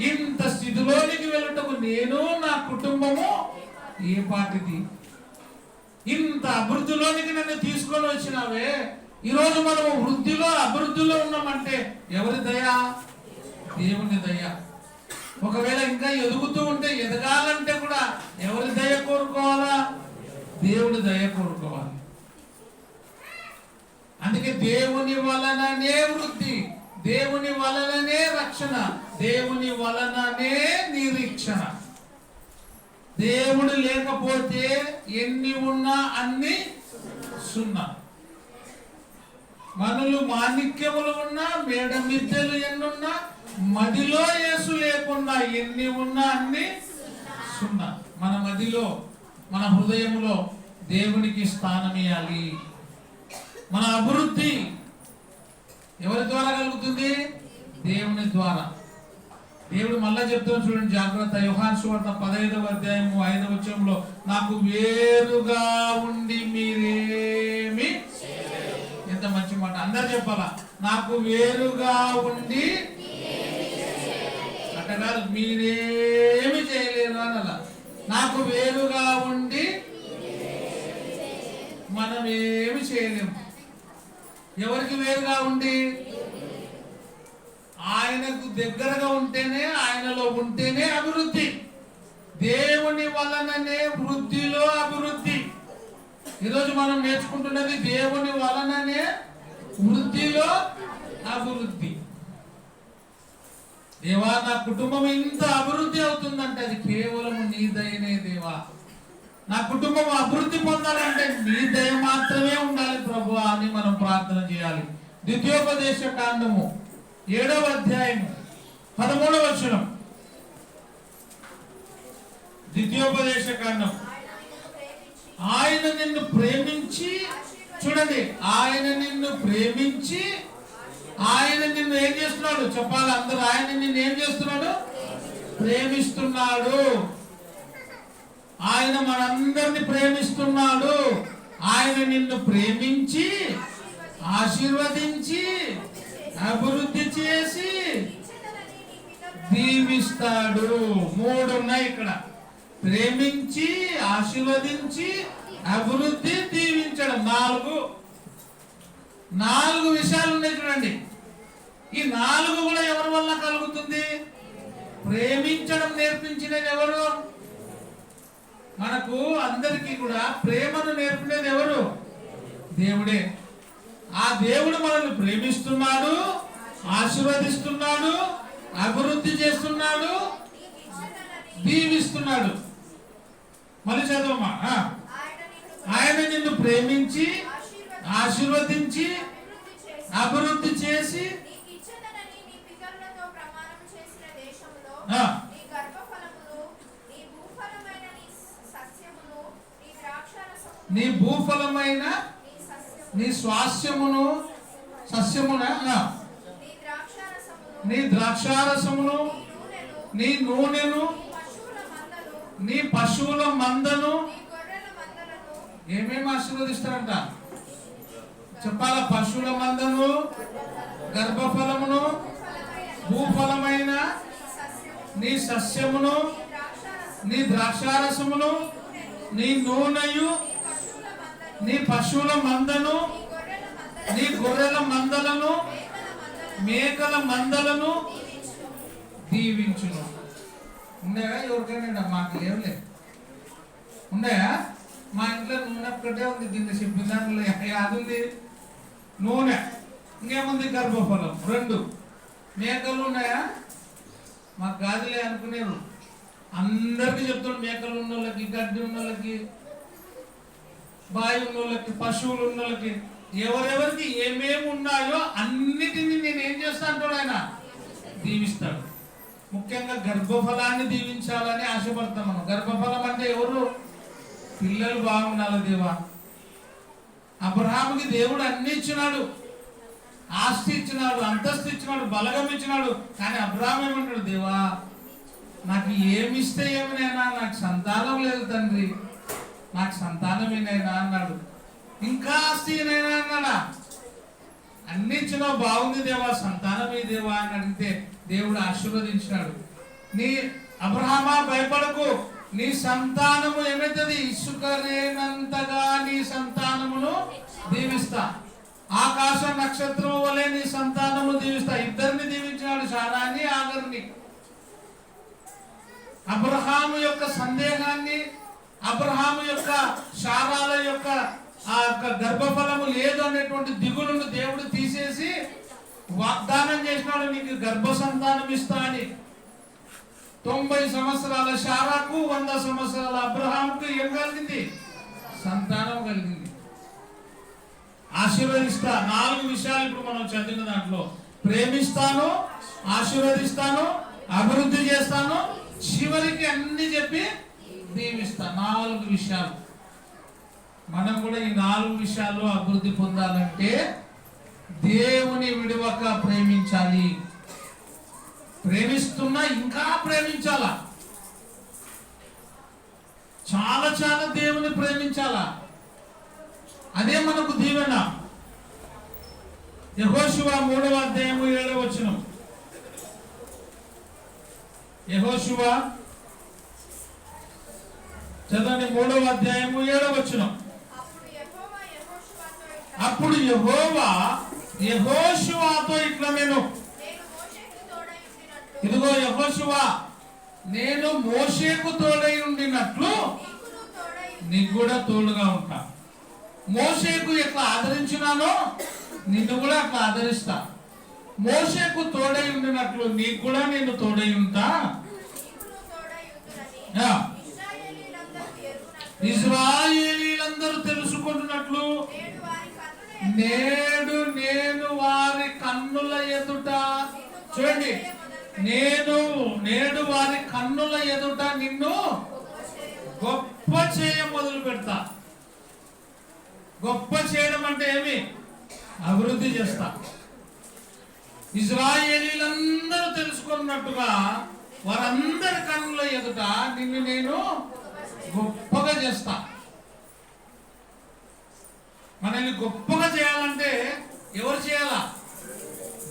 A: ఇంత స్థితిలోనికి వెళ్ళటకు నేను, నా కుటుంబము ఏ పాటిది? ఇంత అభివృద్ధిలోనికి నన్ను తీసుకొని వచ్చినావే. ఈరోజు మనము వృద్ధిలో, అభివృద్ధిలో ఉన్నామంటే ఎవరి దయ? దేవుని దయ. ఒకవేళ ఇంకా ఎదుగుతూ ఉంటే, ఎదగాలంటే కూడా ఎవరి దయ కోరుకోవాలా? దేవుడి దయ కోరుకోవాలి. అందుకే దేవుని వలననే వృద్ధి, దేవుని వలననే రక్షణ, దేవుని వలననే నిరీక్షణ. దేవుడు లేకపోతే ఎన్ని ఉన్నా అన్ని సున్నా. మనులు మాణిక్యములు ఉన్నా, మేడ మిద్దెలు ఎన్నున్నా, మదిలో యేసు లేకుండా ఎన్ని ఉన్నా అన్ని సున్నా. మన మదిలో, మన హృదయంలో దేవునికి స్థానం ఇవ్వాలి. మన అభివృద్ధి ఎవరి ద్వారా కలుగుతుంది? దేవుని ద్వారా. దేవుడు మళ్ళా చెప్తాను చూడండి జాగ్రత్త. యోహాను సువార్త 15వ అధ్యాయము 5వ వచనంలో, నాకు వేరుగా ఉండి మీరేమి, ఎంత మంచి మాట, అందరు చెప్పాలా, నాకు వేరుగా ఉండి అట్ట కాదు, మీరేమి చేయలేరు అనాల. నాకు వేరుగా ఉండి మనం ఏమి చేయలేము. ఎవరికి వేరుగా ఉండి? ఆయనకు దగ్గరగా ఉంటేనే, ఆయనలో ఉంటేనే అభివృద్ధి. దేవుని వలననే వృద్ధిలో అభివృద్ధి. ఈరోజు మనం నేర్చుకుంటున్నది దేవుని వలననే వృద్ధిలో అభివృద్ధి. దేవా, నా కుటుంబం ఇంత అభివృద్ధి అవుతుందంటే అది కేవలం నీ దయనే దేవా. నా కుటుంబం అభివృద్ధి పొందాలంటే నీ దయ మాత్రమే ఉండాలి ప్రభు అని మనం ప్రార్థన చేయాలి. ద్వితీయోపదేశ కాండము 7వ అధ్యాయము 13వ వచనం. ద్వితీయోపదేశ కాండం. ఆయన నిన్ను ప్రేమించి, చూడండి, ఆయన నిన్ను ప్రేమించి, ఆయన నిన్ను ఏం చేస్తున్నాడు చెప్పాలి అందరూ. ఆయన నిన్ను ఏం చేస్తున్నాడు? ప్రేమిస్తున్నాడు. ఆయన మనందరిని ప్రేమిస్తున్నాడు. ఆయన నిన్ను ప్రేమించి, ఆశీర్వదించి, అభివృద్ధి చేసి దీవిస్తాడు. 3 ఉన్నాయి ఇక్కడ. ప్రేమించి, ఆశీర్వదించి, అభివృద్ధి, దీవించడం. 4 విషయాలు ఉన్నాయి చూడండి. ఈ 4 కూడా ఎవరి వల్ల కలుగుతుంది? ప్రేమించడం నేర్పించినది ఎవరు? మనకు అందరికీ కూడా ప్రేమను నేర్పినది ఎవరు? దేవుడే. ఆ దేవుడు మనల్ని ప్రేమిస్తున్నాడు, ఆశీర్వదిస్తున్నాడు, అభివృద్ధి చేస్తున్నాడు, దీవిస్తున్నాడు. మళ్ళీ చదవమ్మా. ఆయన నిన్ను ప్రేమించి, ఆశీర్వదించి, అభివృద్ధి చేసి నీ భూఫలమైన నీ స్వాస్యమును, సస్యమున, నీ ద్రాక్షారసమును, నీ నూనెను, నీ పశువుల మందను. ఏమేమి ఆశీర్వదిస్తారంట చెప్పాల? పశువుల మందను, గర్భఫలమును, భూఫలమైన నీ సస్యమును, నీ ద్రాక్షారసమును, నీ నూనెయు, నీ పశువుల మందను, నీ గొర్రెల మందలను, మేకల మందలను దీవించును. ఉన్నాయా ఎవరికైనా? మాకు లేవులే. ఉన్నాయా? మా ఇంట్లో నూనె ఒక్కటే ఉంది. దీన్ని చెప్పిన దాంట్లో అది ఉంది, నూనె. ఇంకేముంది? గర్భఫలం 2. మేకలు ఉన్నాయా? మాకు కాదులే అనుకునేరు. అందరికీ చెప్తాడు, మేకలు ఉన్న వాళ్ళకి, గడ్డి ఉన్న వాళ్ళకి, బాయి ఉన్న వాళ్ళకి, పశువులు ఉన్న వాళ్ళకి, ఎవరెవరికి ఏమేమి ఉన్నాయో అన్నిటినీ నేను ఏం చేస్తా అంటాడు ఆయన? దీవిస్తాడు. ముఖ్యంగా గర్భఫలాన్ని దీవించాలని ఆశపడతాం మనం. గర్భఫలం అంటే ఎవరు? పిల్లలు బాగుండాలి దేవా. అబ్రహాముకి దేవుడు అన్ని ఇచ్చినాడు, ఆస్తి ఇచ్చినాడు, అంతస్తు ఇచ్చినాడు, బలగం ఇచ్చినాడు. కానీ అబ్రహాం ఏమంటాడు? దేవా, నాకు ఏమిస్తే ఏమినైనా, నాకు సంతానం లేదు తండ్రి, నాకు సంతానమేనైనా అన్నాడు. ఇంకా ఆస్తి ఏనైనా అన్నాడా? అన్ని ఇచ్చినావు, బాగుంది దేవా, సంతానమే దేవా అని అడిగితే దేవుడు ఆశీర్వదించినాడు. నీ అబ్రహామా భయపడకు, నీ సంతానము ఏమైతుంది? ఇసుకరేనంతగా నీ సంతానమును దీవిస్తా, ఆకాశ నక్షత్రం వలె నీ సంతానము దీవిస్తా. 2 దీవించినాడు, శారాన్ని, ఆగర్ని. అబ్రహాము యొక్క సందేహాన్ని, అబ్రహాము యొక్క, శారాల యొక్క గర్భఫలము లేదు అనేటువంటి దిగులును దేవుడు తీసేసి వాగ్దానం చేసినాడు, నీకు గర్భ సంతానం ఇస్తా అని. 90 సంవత్సరాల శారాకు, 100 సంవత్సరాల అబ్రహాముకు ఏం కలిగింది? సంతానం కలిగింది. ఆశీర్వదిస్తా. 4 విషయాలు ఇప్పుడు మనం చదివిన దాంట్లో. ప్రేమిస్తాను, ఆశీర్వదిస్తాను, అభివృద్ధి చేస్తాను, చివరికి అన్ని చెప్పి దీవిస్తా. 4 విషయాలు. మనం కూడా ఈ 4 విషయాల్లో అభివృద్ధి పొందాలంటే దేవుని విడవక ప్రేమించాలి. ప్రేమిస్తున్నా ఇంకా ప్రేమించాలా, చాలా చాలా దేవుని ప్రేమించాలా. అదే మనకు దీవెన. యెహోషువ 3వ అధ్యాయము 7వ వచనం. యెహోషువ చదవండి, 3వ అధ్యాయము 7వ వచనం. అప్పుడు యెహోవా యెహోషువతో ఇట్లా నేను, ఇదిగో యెహోషువ, నేను మోషేకు తోడై ఉండినట్లు నీకు కూడా తోడుగా ఉంటా. మోషేకు ఎట్లా ఆదరించినానో నిన్ను కూడా అట్లా ఆదరిస్తా. మోషేకు తోడై ఉండినట్లు నీకు కూడా నేను తోడై ఉంటా. ఇశ్రాయేలీలందరూ తెలుసుకుంటున్నట్లు నేడు నేను వారి కన్నుల ఎదుట, చూడండి, నేడు వారి కన్నుల ఎదుట నిన్ను గొప్ప చేయ మొదలు పెడతా. గొప్ప చేయడం అంటే ఏమి? అభివృద్ధి చేస్తా. ఇశ్రాయేలీలందరూ తెలుసుకున్నట్టుగా వారందరి కన్నుల ఎదుట నిన్ను నేను గొప్పగా చేస్తా. మనల్ని గొప్పగా చేయాలంటే ఎవరు చేయాలా?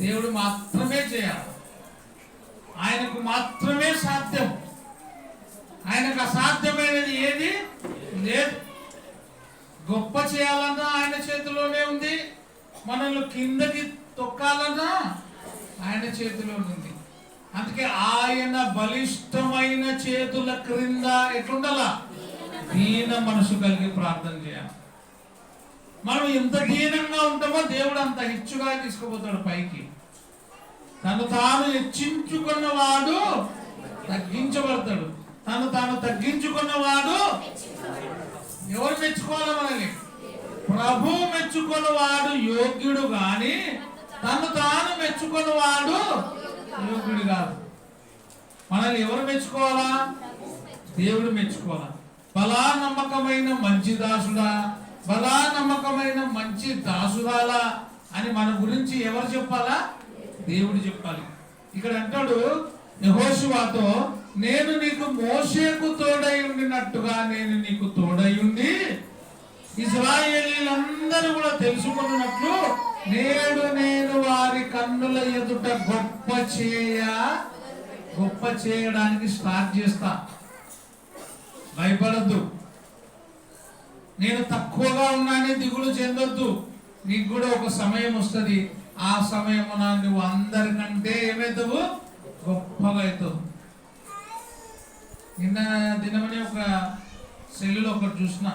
A: దేవుడు మాత్రమే చేయాలి. ఆయనకు మాత్రమే సాధ్యం. ఆయనకు అసాధ్యమైనది ఏది లేదు. గొప్ప చేయాలన్నా ఆయన చేతిలోనే ఉంది. మనల్ని కిందకి తొక్కాలన్నా ఆయన చేతిలోనే ఉంది. అందుకే ఆయన బలిష్టమైన చేతుల క్రింద ఎట్లుండాలా? దీన మనసు కలిగి ప్రార్థన చేయాలి. మనం ఎంత దీనంగా ఉంటామో దేవుడు అంత హెచ్చుగా తీసుకుపోతాడు పైకి. తను తాను హెచ్చించుకున్నవాడు తగ్గించబడతాడు. తను తాను తగ్గించుకున్నవాడు ఎవరు మెచ్చుకోవాలి? మనల్ని ప్రభు మెచ్చుకున్నవాడు యోగ్యుడు గాని తను తాను మెచ్చుకున్నవాడు యోగ్యుడు కాదు. మనల్ని ఎవరు మెచ్చుకోవాలా? దేవుడు మెచ్చుకోవాలా. బలా నమ్మకమైన మంచి దాసుడా, బలా నమ్మకమైన మంచి దాసురాలా అని మన గురించి ఎవరు చెప్పాలా? దేవుడు చెప్పాలి. ఇక్కడ అంటాడు యెహోషువతో, నేను నీకు మోషేకు తోడై ఉండినట్టుగా నేను నీకు తోడై ఉండి ఇశ్రాయేలీలందరూ కూడా తెలుసుకున్నట్లు నేడు నేను వారి కన్నుల ఎదుట గొప్ప చేయడానికి స్టార్ట్ చేస్తా. భయపడద్దు. నేను తక్కువగా ఉన్నానని దిగులు చెందొద్దు. నీకు కూడా ఒక సమయం వస్తుంది. ఆ సమయమున నువ్వు అందరికంటే ఏమవుతావు? గొప్పగా అవుతావు. నిన్న దినమని ఒక సెల్లులో ఒకటి చూసిన,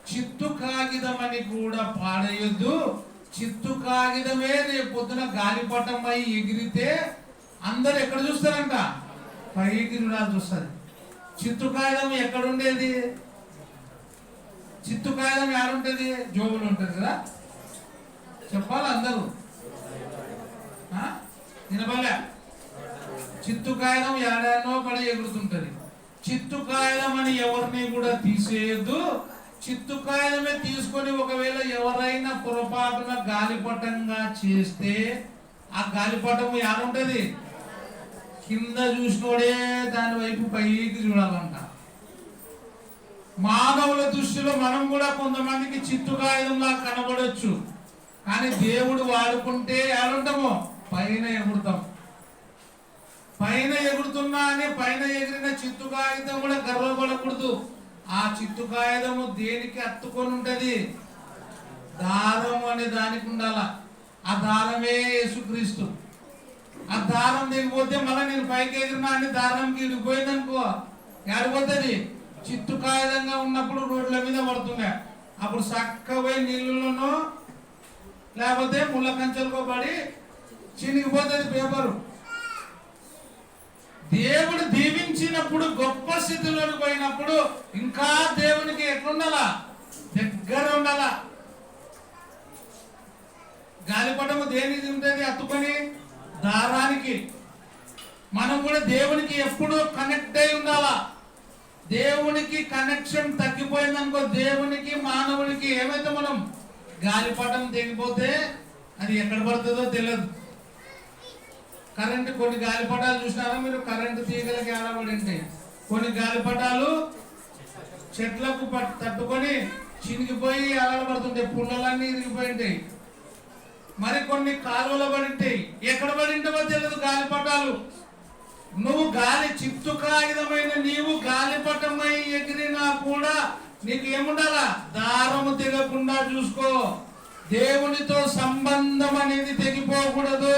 A: చిత్తు కాగితం అని కూడా పాడేయొద్దు. చిత్తు కాగితమే రేపు పొద్దున గాలిపటం అయి ఎగిరితే అందరు ఎక్కడ చూస్తారంట? పైకి చూడాల్సి వస్తుంది. చిత్తు కాగితం ఎక్కడుండేది? చిత్తు కాగితం ఏడుంటది? జోబులు ఉంటుంది కదా. చెప్పాలి అందరూ. వినబలే? చిత్తు కాగితం ఏడానో పడి ఎగురుతుంటది. చిత్తు కాగితం అని ఎవరిని కూడా తీసేయద్దు. చిత్తు కాగితమే తీసుకొని ఒకవేళ ఎవరైనా పొరపాటున గాలిపటంగా చేస్తే ఆ గాలిపటం ఏడుంటది? కింద చూసినోడే దాని వైపు పైకి చూడాలంట. మానవుల దృష్టిలో మనం కూడా కొంతమందికి చిత్తు కాగితంలా కనబడొచ్చు. కానీ దేవుడు వాడుకుంటే ఏడుంటామో పైన ఎగురుతాం. పైన ఎగురుతున్నా అని పైన ఎగిరిన చిత్తు కాగితం కూడా గర్వపడకూడదు. ఆ చిత్తు కాగితము దేనికి అత్తుకొని ఉంటది? దారం అనే దానికి ఉండాల. ఆ దారమే యేసుక్రీస్తు. ఆ దారం దిగిపోతే మళ్ళీ నేను పైకి ఎగిరినా అని దారంకి ఇడిపోయిందనుకో ఏడిపోతుంది? చిత్తు కాగితంగా ఉన్నప్పుడు రోడ్ల మీద పడుతుండే, అప్పుడు చక్కపోయి నీళ్ళలోనో లేకపోతే ముళ్ళ కంచెలకో పడి చినిగిపోతుంది పేపరు. దేవుడు దీవించినప్పుడు గొప్ప స్థితిలోకి పోయినప్పుడు ఇంకా దేవునికి ఎట్లుండాలా? దగ్గర ఉండాలా. గాలిపటము దేనికి ఉంటుంది? అత్తుకొని దారానికి. మనం కూడా దేవునికి ఎప్పుడు కనెక్ట్ అయి ఉండాలా. దేవునికి కనెక్షన్ తగ్గిపోయిందనుకో, దేవునికి మానవునికి ఏమైతే మనం గాలిపటం తెగిపోతే అది ఎక్కడ పడుతుందో తెలియదు. కరెంటు కొన్ని గాలిపటాలు చూసినారా మీరు? కరెంటు తీగలకి ఆడబడి ఉంటాయి. కొన్ని గాలిపటాలు చెట్లకు తట్టుకొని చినిగిపోయి ఆడబడుతుంటాయి, పుల్లలన్నీ ఇరిగిపోయి ఉంటాయి. మరి కొన్ని కాలువలో పడి ఉంటాయి. ఎక్కడ పడి ఉంటావో తెలియదు గాలిపటాలు. నువ్వు గాలి చిత్తు కాగితమైన నీవు గాలిపటమై ఎగిరినా కూడా నీకు ఏముండాలా? దారము తెగకుండా చూసుకో. దేవునితో సంబంధం అనేది తెగిపోకూడదు.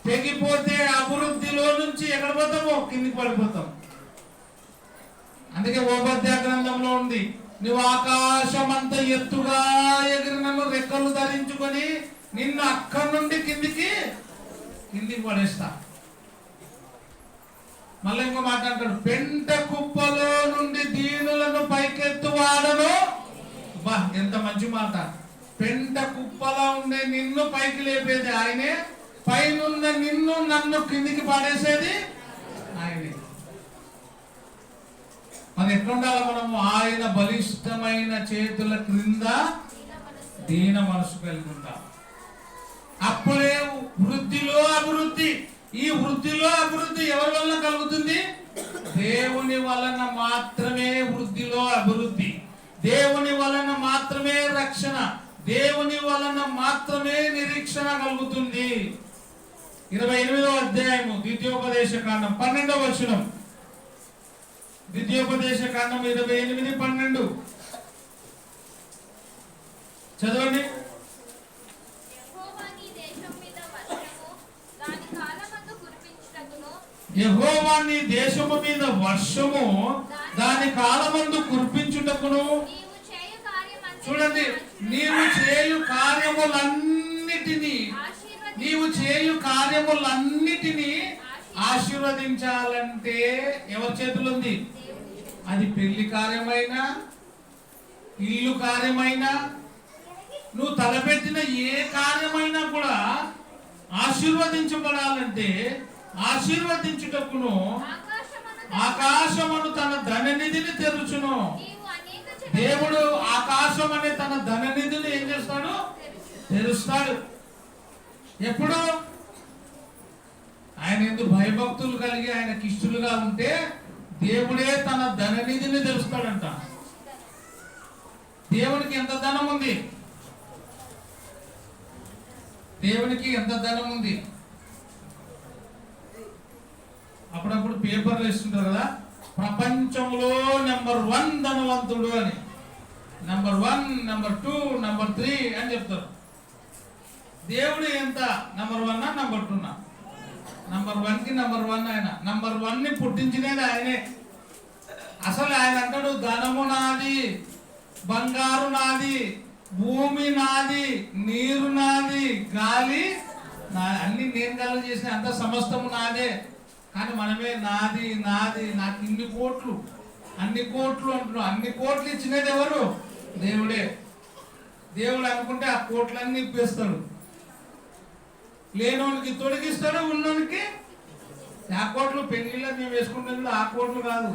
A: తెగిపోతే అభివృద్ధిలో నుంచి ఎక్కడ పోతామో కిందికి పడిపోతాం. అందుకే ఓబద్య గ్రంథంలో ఉంది, నువ్వు ఆకాశం అంత ఎత్తుగా ఎగిరినను రెక్కలు ధరించుకొని నిన్ను అక్కడి నుండి కిందికి పడేస్తా. మళ్ళీ ఇంకో మాట అంటాడు, పెంట కుప్పలో నుండి దీనులను పైకెత్తువాడను. బా, ఎంత మంచి మాట. పెంట కుప్పలో ఉండే నిన్ను పైకి లేపేది ఆయనే, పైనున్న నిన్ను నన్ను కిందికి పడేసేది ఆయనే. మనం ఎట్లుండాలి? మనము ఆయన బలిష్టమైన చేతుల క్రింద దీన మనసు కలిగి ఉండాలి. అప్పుడే వృద్ధిలో అభివృద్ధి. ఈ వృద్ధిలో అభివృద్ధి ఎవరి వలన కలుగుతుంది? దేవుని వలన మాత్రమే వృద్ధిలో అభివృద్ధి. దేవుని వలన మాత్రమే రక్షణ. దేవుని వలన మాత్రమే నిరీక్షణ కలుగుతుంది. 28వ అధ్యాయము ద్వితీయోపదేశ కాండం 12వ వచనం. ద్వితీయోపదేశ కాండం 28:12 చదవండి. యెహోవా నీ దేశము మీద వర్షము దాని కాలమందు కురిపించుటకును. చూడండి, నీవు చేయు కార్యములన్నిటినీ ఆశీర్వదించాలంటే ఎవరి చేతులు ఉంది? అది పెళ్లి కార్యమైనా, ఇల్లు కార్యమైనా, నువ్వు తలపెట్టిన ఏ కార్యమైనా కూడా ఆశీర్వదించబడాలంటే ఆశీర్వదించుటకును ఆకాశమును తన ధననిధిని తెరుచును. దేవుడు ఆకాశం అనే తన ధననిధిని ఏం చేస్తాడు? తెరుస్తాడు. ఎప్పుడు? ఆయన ఎందుకు భయభక్తులు కలిగి ఆయనకి ఇష్టలుగా ఉంటే దేవుడే తన ధననిధిని తెరుస్తాడంట. దేవునికి ఎంత ధనం ఉంది? దేవునికి ఎంత ధనం ఉంది? అప్పుడప్పుడు పేపర్లు ఇస్తుంటారు కదా, ప్రపంచంలో నెంబర్ 1 ధనవంతుడు అని. నెంబర్ 1, నెంబర్ 2, నెంబర్ 3 అని చెప్తారు. దేవుడు ఎంత? Number 1 number 2? నెంబర్ 1కి నెంబర్ 1 ఆయన. నెంబర్ 1ని పుట్టించినది ఆయనే. అసలు ఆయన అంటాడు, ధనము నాది, బంగారు నాది, భూమి నాది, నీరు నాది, గాలి అన్ని నేను కలుగు చేసిన అంత సమస్తము నాదే. కానీ మనమే నాది నాది, నాకు ఇన్ని కోట్లు, అన్ని కోట్లు అంటున్నాం. అన్ని కోట్లు ఇచ్చినది ఎవరు? దేవుడే. దేవుడు అనుకుంటే ఆ కోట్లన్నీ ఇప్పేస్తాడు. లేనోనికి తొలగిస్తాడు, ఉన్నోనికి. ఆ కోట్లు పెళ్లిలో మేము వేసుకుంటుంది ఆ కోట్లు కాదు.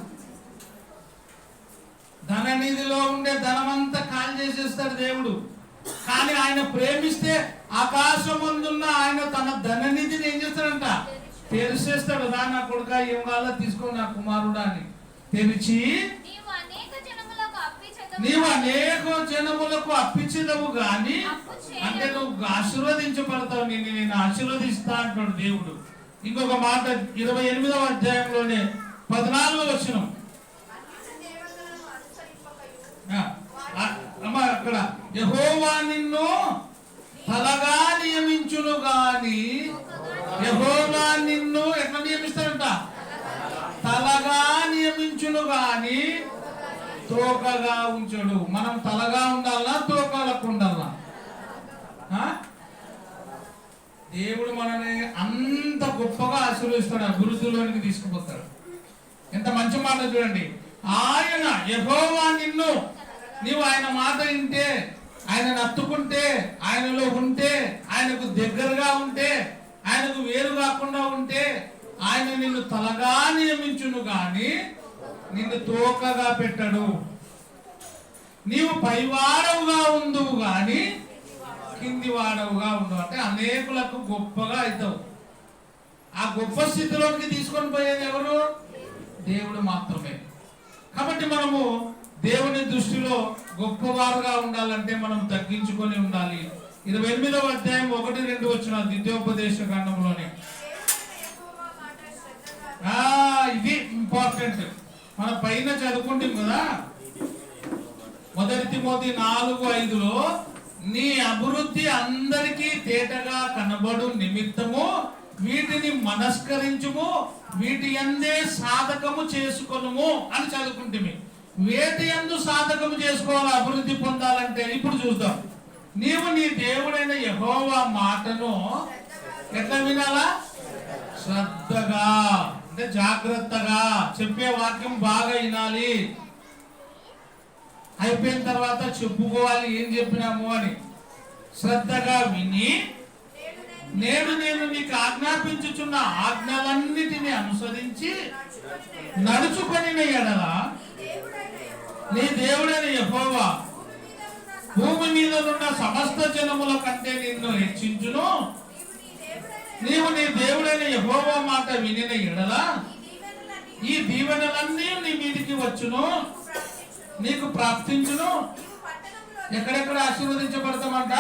A: ధననిధిలో ఉండే ధనమంతా కాల్ చేసేస్తాడు దేవుడు. కానీ ఆయన ప్రేమిస్తే ఆకాశం ముందున్న ఆయన తన ధననిధిని ఏం చేస్తాడంట? తెరిచేస్తాడు. రా నా కొడుక, ఏం కావాలో తీసుకో నా కుమారుడా అని తెరిచి, నీవు అనేక జనములకు అప్పించదవు గాని, అంటే నువ్వు ఆశీర్వదించబడతావు, నేను ఆశీర్వదిస్తా అంటాడు దేవుడు. ఇంకొక మాట 28వ అధ్యాయంలోనే 14వ వచనం. అక్కడ యెహోవా నిన్ను తలగా నియమించును గాని, యెహోవా నిన్ను ఎట్లా నియమిస్తాడంట? తలగా నియమించును గాని తోకగా ఉంచడు. మనం తలగా ఉండాలా, తోకలకు ఉండాలా? దేవుడు మనని అంత గొప్పగా ఆశీర్వదిస్తాడు, అభివృద్ధిలోనికి తీసుకుపోతాడు. ఎంత మంచి మాట చూడండి. ఆయన యెహోవా నిన్ను, నీవు ఆయన మాట వింటే, ఆయనను అత్తుకుంటే, ఆయనలో ఉంటే, ఆయనకు దగ్గరగా ఉంటే, ఆయనకు వేరు కాకుండా ఉంటే, ఆయన నిన్ను తలగా నియమించును గాని నిన్ను తోకగా పెట్టడు. నీవు పైవాడవుగా ఉందువు గాని కింది వాడవుగా ఉండవు. అంటే అనేకులకు గొప్పగా అవుతావు. ఆ గొప్ప స్థితిలోకి తీసుకొని పోయేది ఎవరు? దేవుడు మాత్రమే. కాబట్టి మనము దేవుని దృష్టిలో గొప్పవారుగా ఉండాలంటే మనం తగ్గించుకొని ఉండాలి. 28వ అధ్యాయం 1-2 వచ్చిన ద్వితీయోపదేశ కాండంలోనే ఇది ఇంపార్టెంట్. మన పైన చదువుకుంటాం కదా, 1 తిమోతి 4:5లో నీ అభివృద్ధి అందరికీ తేటగా కనబడు నిమిత్తము వీటిని మనస్కరించుము, వీటి యందే సాధకము చేసుకొనుము అని చదువుకుంటే, వేటి యందు సాధకము చేసుకోవాలి అభివృద్ధి పొందాలంటే? ఇప్పుడు చూద్దాం. నీవు నీ దేవుడైన యెహోవా మాటను ఎట్లా వినాలా? శ్రద్ధగా, అంటే జాగ్రత్తగా, చెప్పే వాక్యం బాగా వినాలి. అయిపోయిన తర్వాత చెప్పుకోవాలి ఏం చెప్పినాము అని. శ్రద్ధగా విని నేడు నేను నీకు ఆజ్ఞాపించుచున్న ఆజ్ఞలన్నిటిని అనుసరించి నడుచుకొని ఎడల నీ దేవుడైన యెహోవా భూమి మీద ఉన్న సమస్త జనముల కంటే నిన్ను హెచ్చించును. నీవు నీ దేవుడైన యెహోవా మాట వినిన ఎడల ఈ దీవెనలన్నీ నీ మీదికి వచ్చును, నీకు ప్రాప్తించును. ఎక్కడెక్కడ ఆశీర్వదించబడతామంట?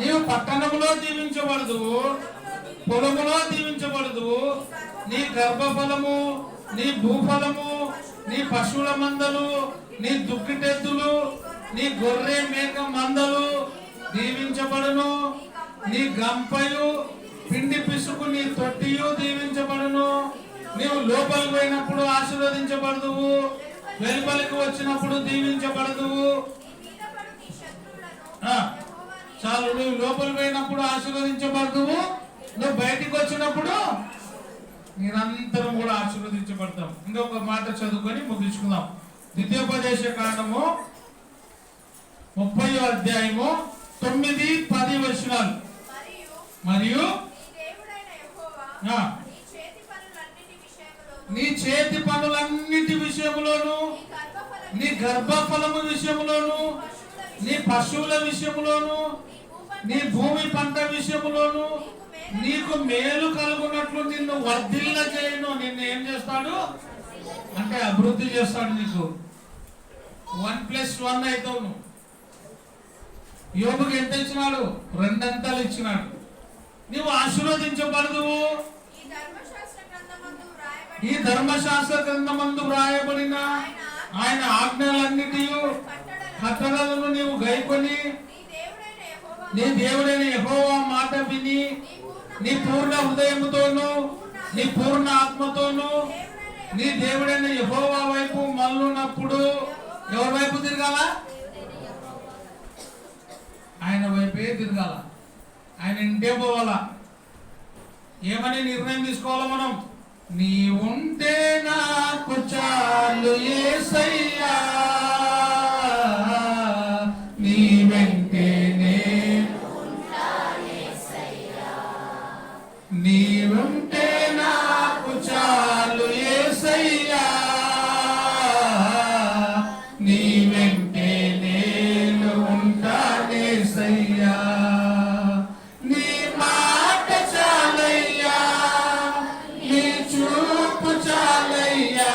A: నీవు పట్టణములో దీవించబడదు, పొలములో దీవించబడదు. నీ గర్భఫలము, నీ భూఫలము, నీ పశువుల మందలు, నీ దుక్కిటెద్దులు, నీ గొర్రె మేక మందలు దీవించబడును. నీ గంపయు పిండి పిసుకు నీ తొట్టియు దీవించబడును. నీవు లోపలికి పోయినప్పుడు ఆశీర్వదించబడదువు, వెలుపలికి వచ్చినప్పుడు దీవించబడదువు. చాలు, నువ్వు లోపలికి పోయినప్పుడు ఆశీర్వదించబడదువు, నువ్వు బయటికి వచ్చినప్పుడు నిరంతరం కూడా ఆశీర్వదించబడతాం. ఇంకొక మాట చదువుకొని ముగించుకుందాం. ద్వితీయోపదేశ కాండము 30వ అధ్యాయము 9-10 వచనాలు. మరియు నీ చేతి పనులన్నిటి విషయములోను, నీ గర్భఫలము విషయములోను, నీ పశువుల విషయములోను, నీ భూమి పంట విషయములోను నీకు మేలు కలుగునట్లు నిన్ను వర్ధిల్ల చేయను. నిన్ను ఏం చేస్తాడు అంటే అభివృద్ధి చేస్తాడు. నీకు 1+1 అవుతావు. నువ్వు యోబుకి ఎంత ఇచ్చినాడు? 2 అంతలు ఇచ్చినాడు. నువ్వు ఆశీర్వదించబడదువు. ఈ ధర్మశాస్త్ర గ్రంథమందు వ్రాయబడిన ఆయన ఆజ్ఞలన్నిటి కట్టడలను నీవు గైకొని నీ దేవుడైన యెహోవా మాట విని నీ పూర్ణ హృదయముతోను, నీ పూర్ణ ఆత్మతోను నీ దేవుడైన యెహోవా వైపు మళ్ళునప్పుడు ఎవరి వైపు తిరగాల? ఆయన వైపే తిరగాల. ఆయన ఇంటే పోవాలా. ఏమని నిర్ణయం తీసుకోవాలా మనం? నీవుంటే నాకు చాలు యేసయ్యా, నీ వెంటే నీవుంటే నాకు చాలు యేసయ్యా, నీ వెంటే నేను ఉంటానేసయ్యా. నీ మాట చాలయ్యా, నీ చూపు చాలయ్యా,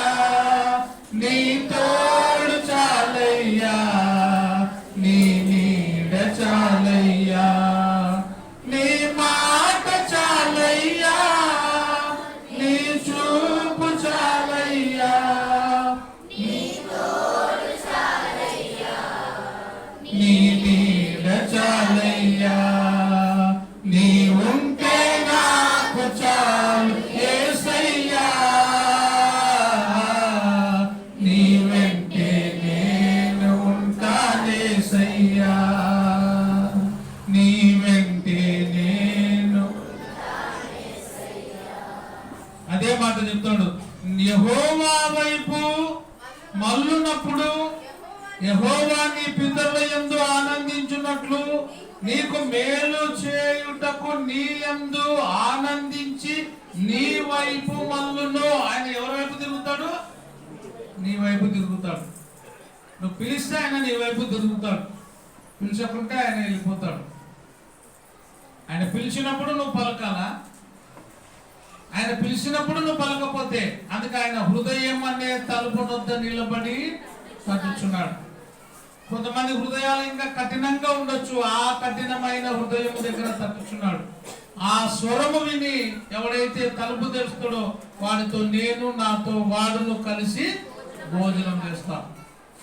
A: నీ తోడు చాలయ్యా, నీ నీడ చాలయ్యా. నీ మాట చాలయ్యా, నీ చూపు చాలయ్యా, నీ తోడు చాలయ్యా, నీ నీడ చాలయ్యా. నీ ఉంటే నాకు చాలు యేసయ్యా, నీ వెంటే నేను ఉంటానేసయ్యా, నీ వెంటే నేను. అదే మాట చెప్తాడు. యెహోవా వైపు మళ్ళునప్పుడు యెహోవా నీ పితరుల యందు ఆనందించున్నట్లు నీకు మేలు చేయుటకు నీ యందు ఆనందించి నీ వైపు మళ్ళును. ఆయన ఎవరి వైపు తిరుగుతాడు? నీ వైపు తిరుగుతాడు. నువ్వు పిలిస్తే ఆయన నీ వైపు తిరుగుతాడు, పిలిచకుంటే ఆయన వెళ్ళిపోతాడు. ఆయన పిలిచినప్పుడు నువ్వు పలకాలా, ఆయన పిలిచినప్పుడు నువ్వు పలకపోతే, అందుకే ఆయన హృదయం అనే తలుపు వద్ద నిలబడి తట్టుచున్నాడు. కొంతమంది హృదయాలు ఇంకా కఠినంగా ఉండొచ్చు, ఆ కఠినమైన హృదయం దగ్గర తట్టుచున్నాడు. ఆ స్వరము విని ఎవడైతే తలుపు తెరుస్తాడో వాడితో నేను, నాతో వాడును కలిసి భోజనం చేస్తాం.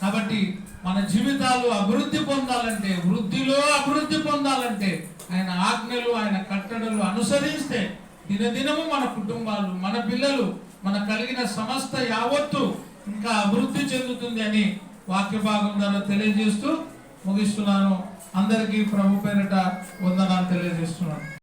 A: కాబట్టి మన జీవితాలు అభివృద్ధి పొందాలంటే, వృద్ధిలో అభివృద్ధి పొందాలంటే ఆయన ఆజ్ఞలు, ఆయన కట్టడలు అనుసరిస్తే దినదినము మన కుటుంబాలు, మన పిల్లలు, మన కలిగిన సమస్త యావత్తు ఇంకా అభివృద్ధి చెందుతుంది అని వాక్య భాగం ద్వారా తెలియజేస్తూ ముగిస్తున్నాను. అందరికీ ప్రభు పేరిట వందనాలు తెలియజేస్తున్నాను.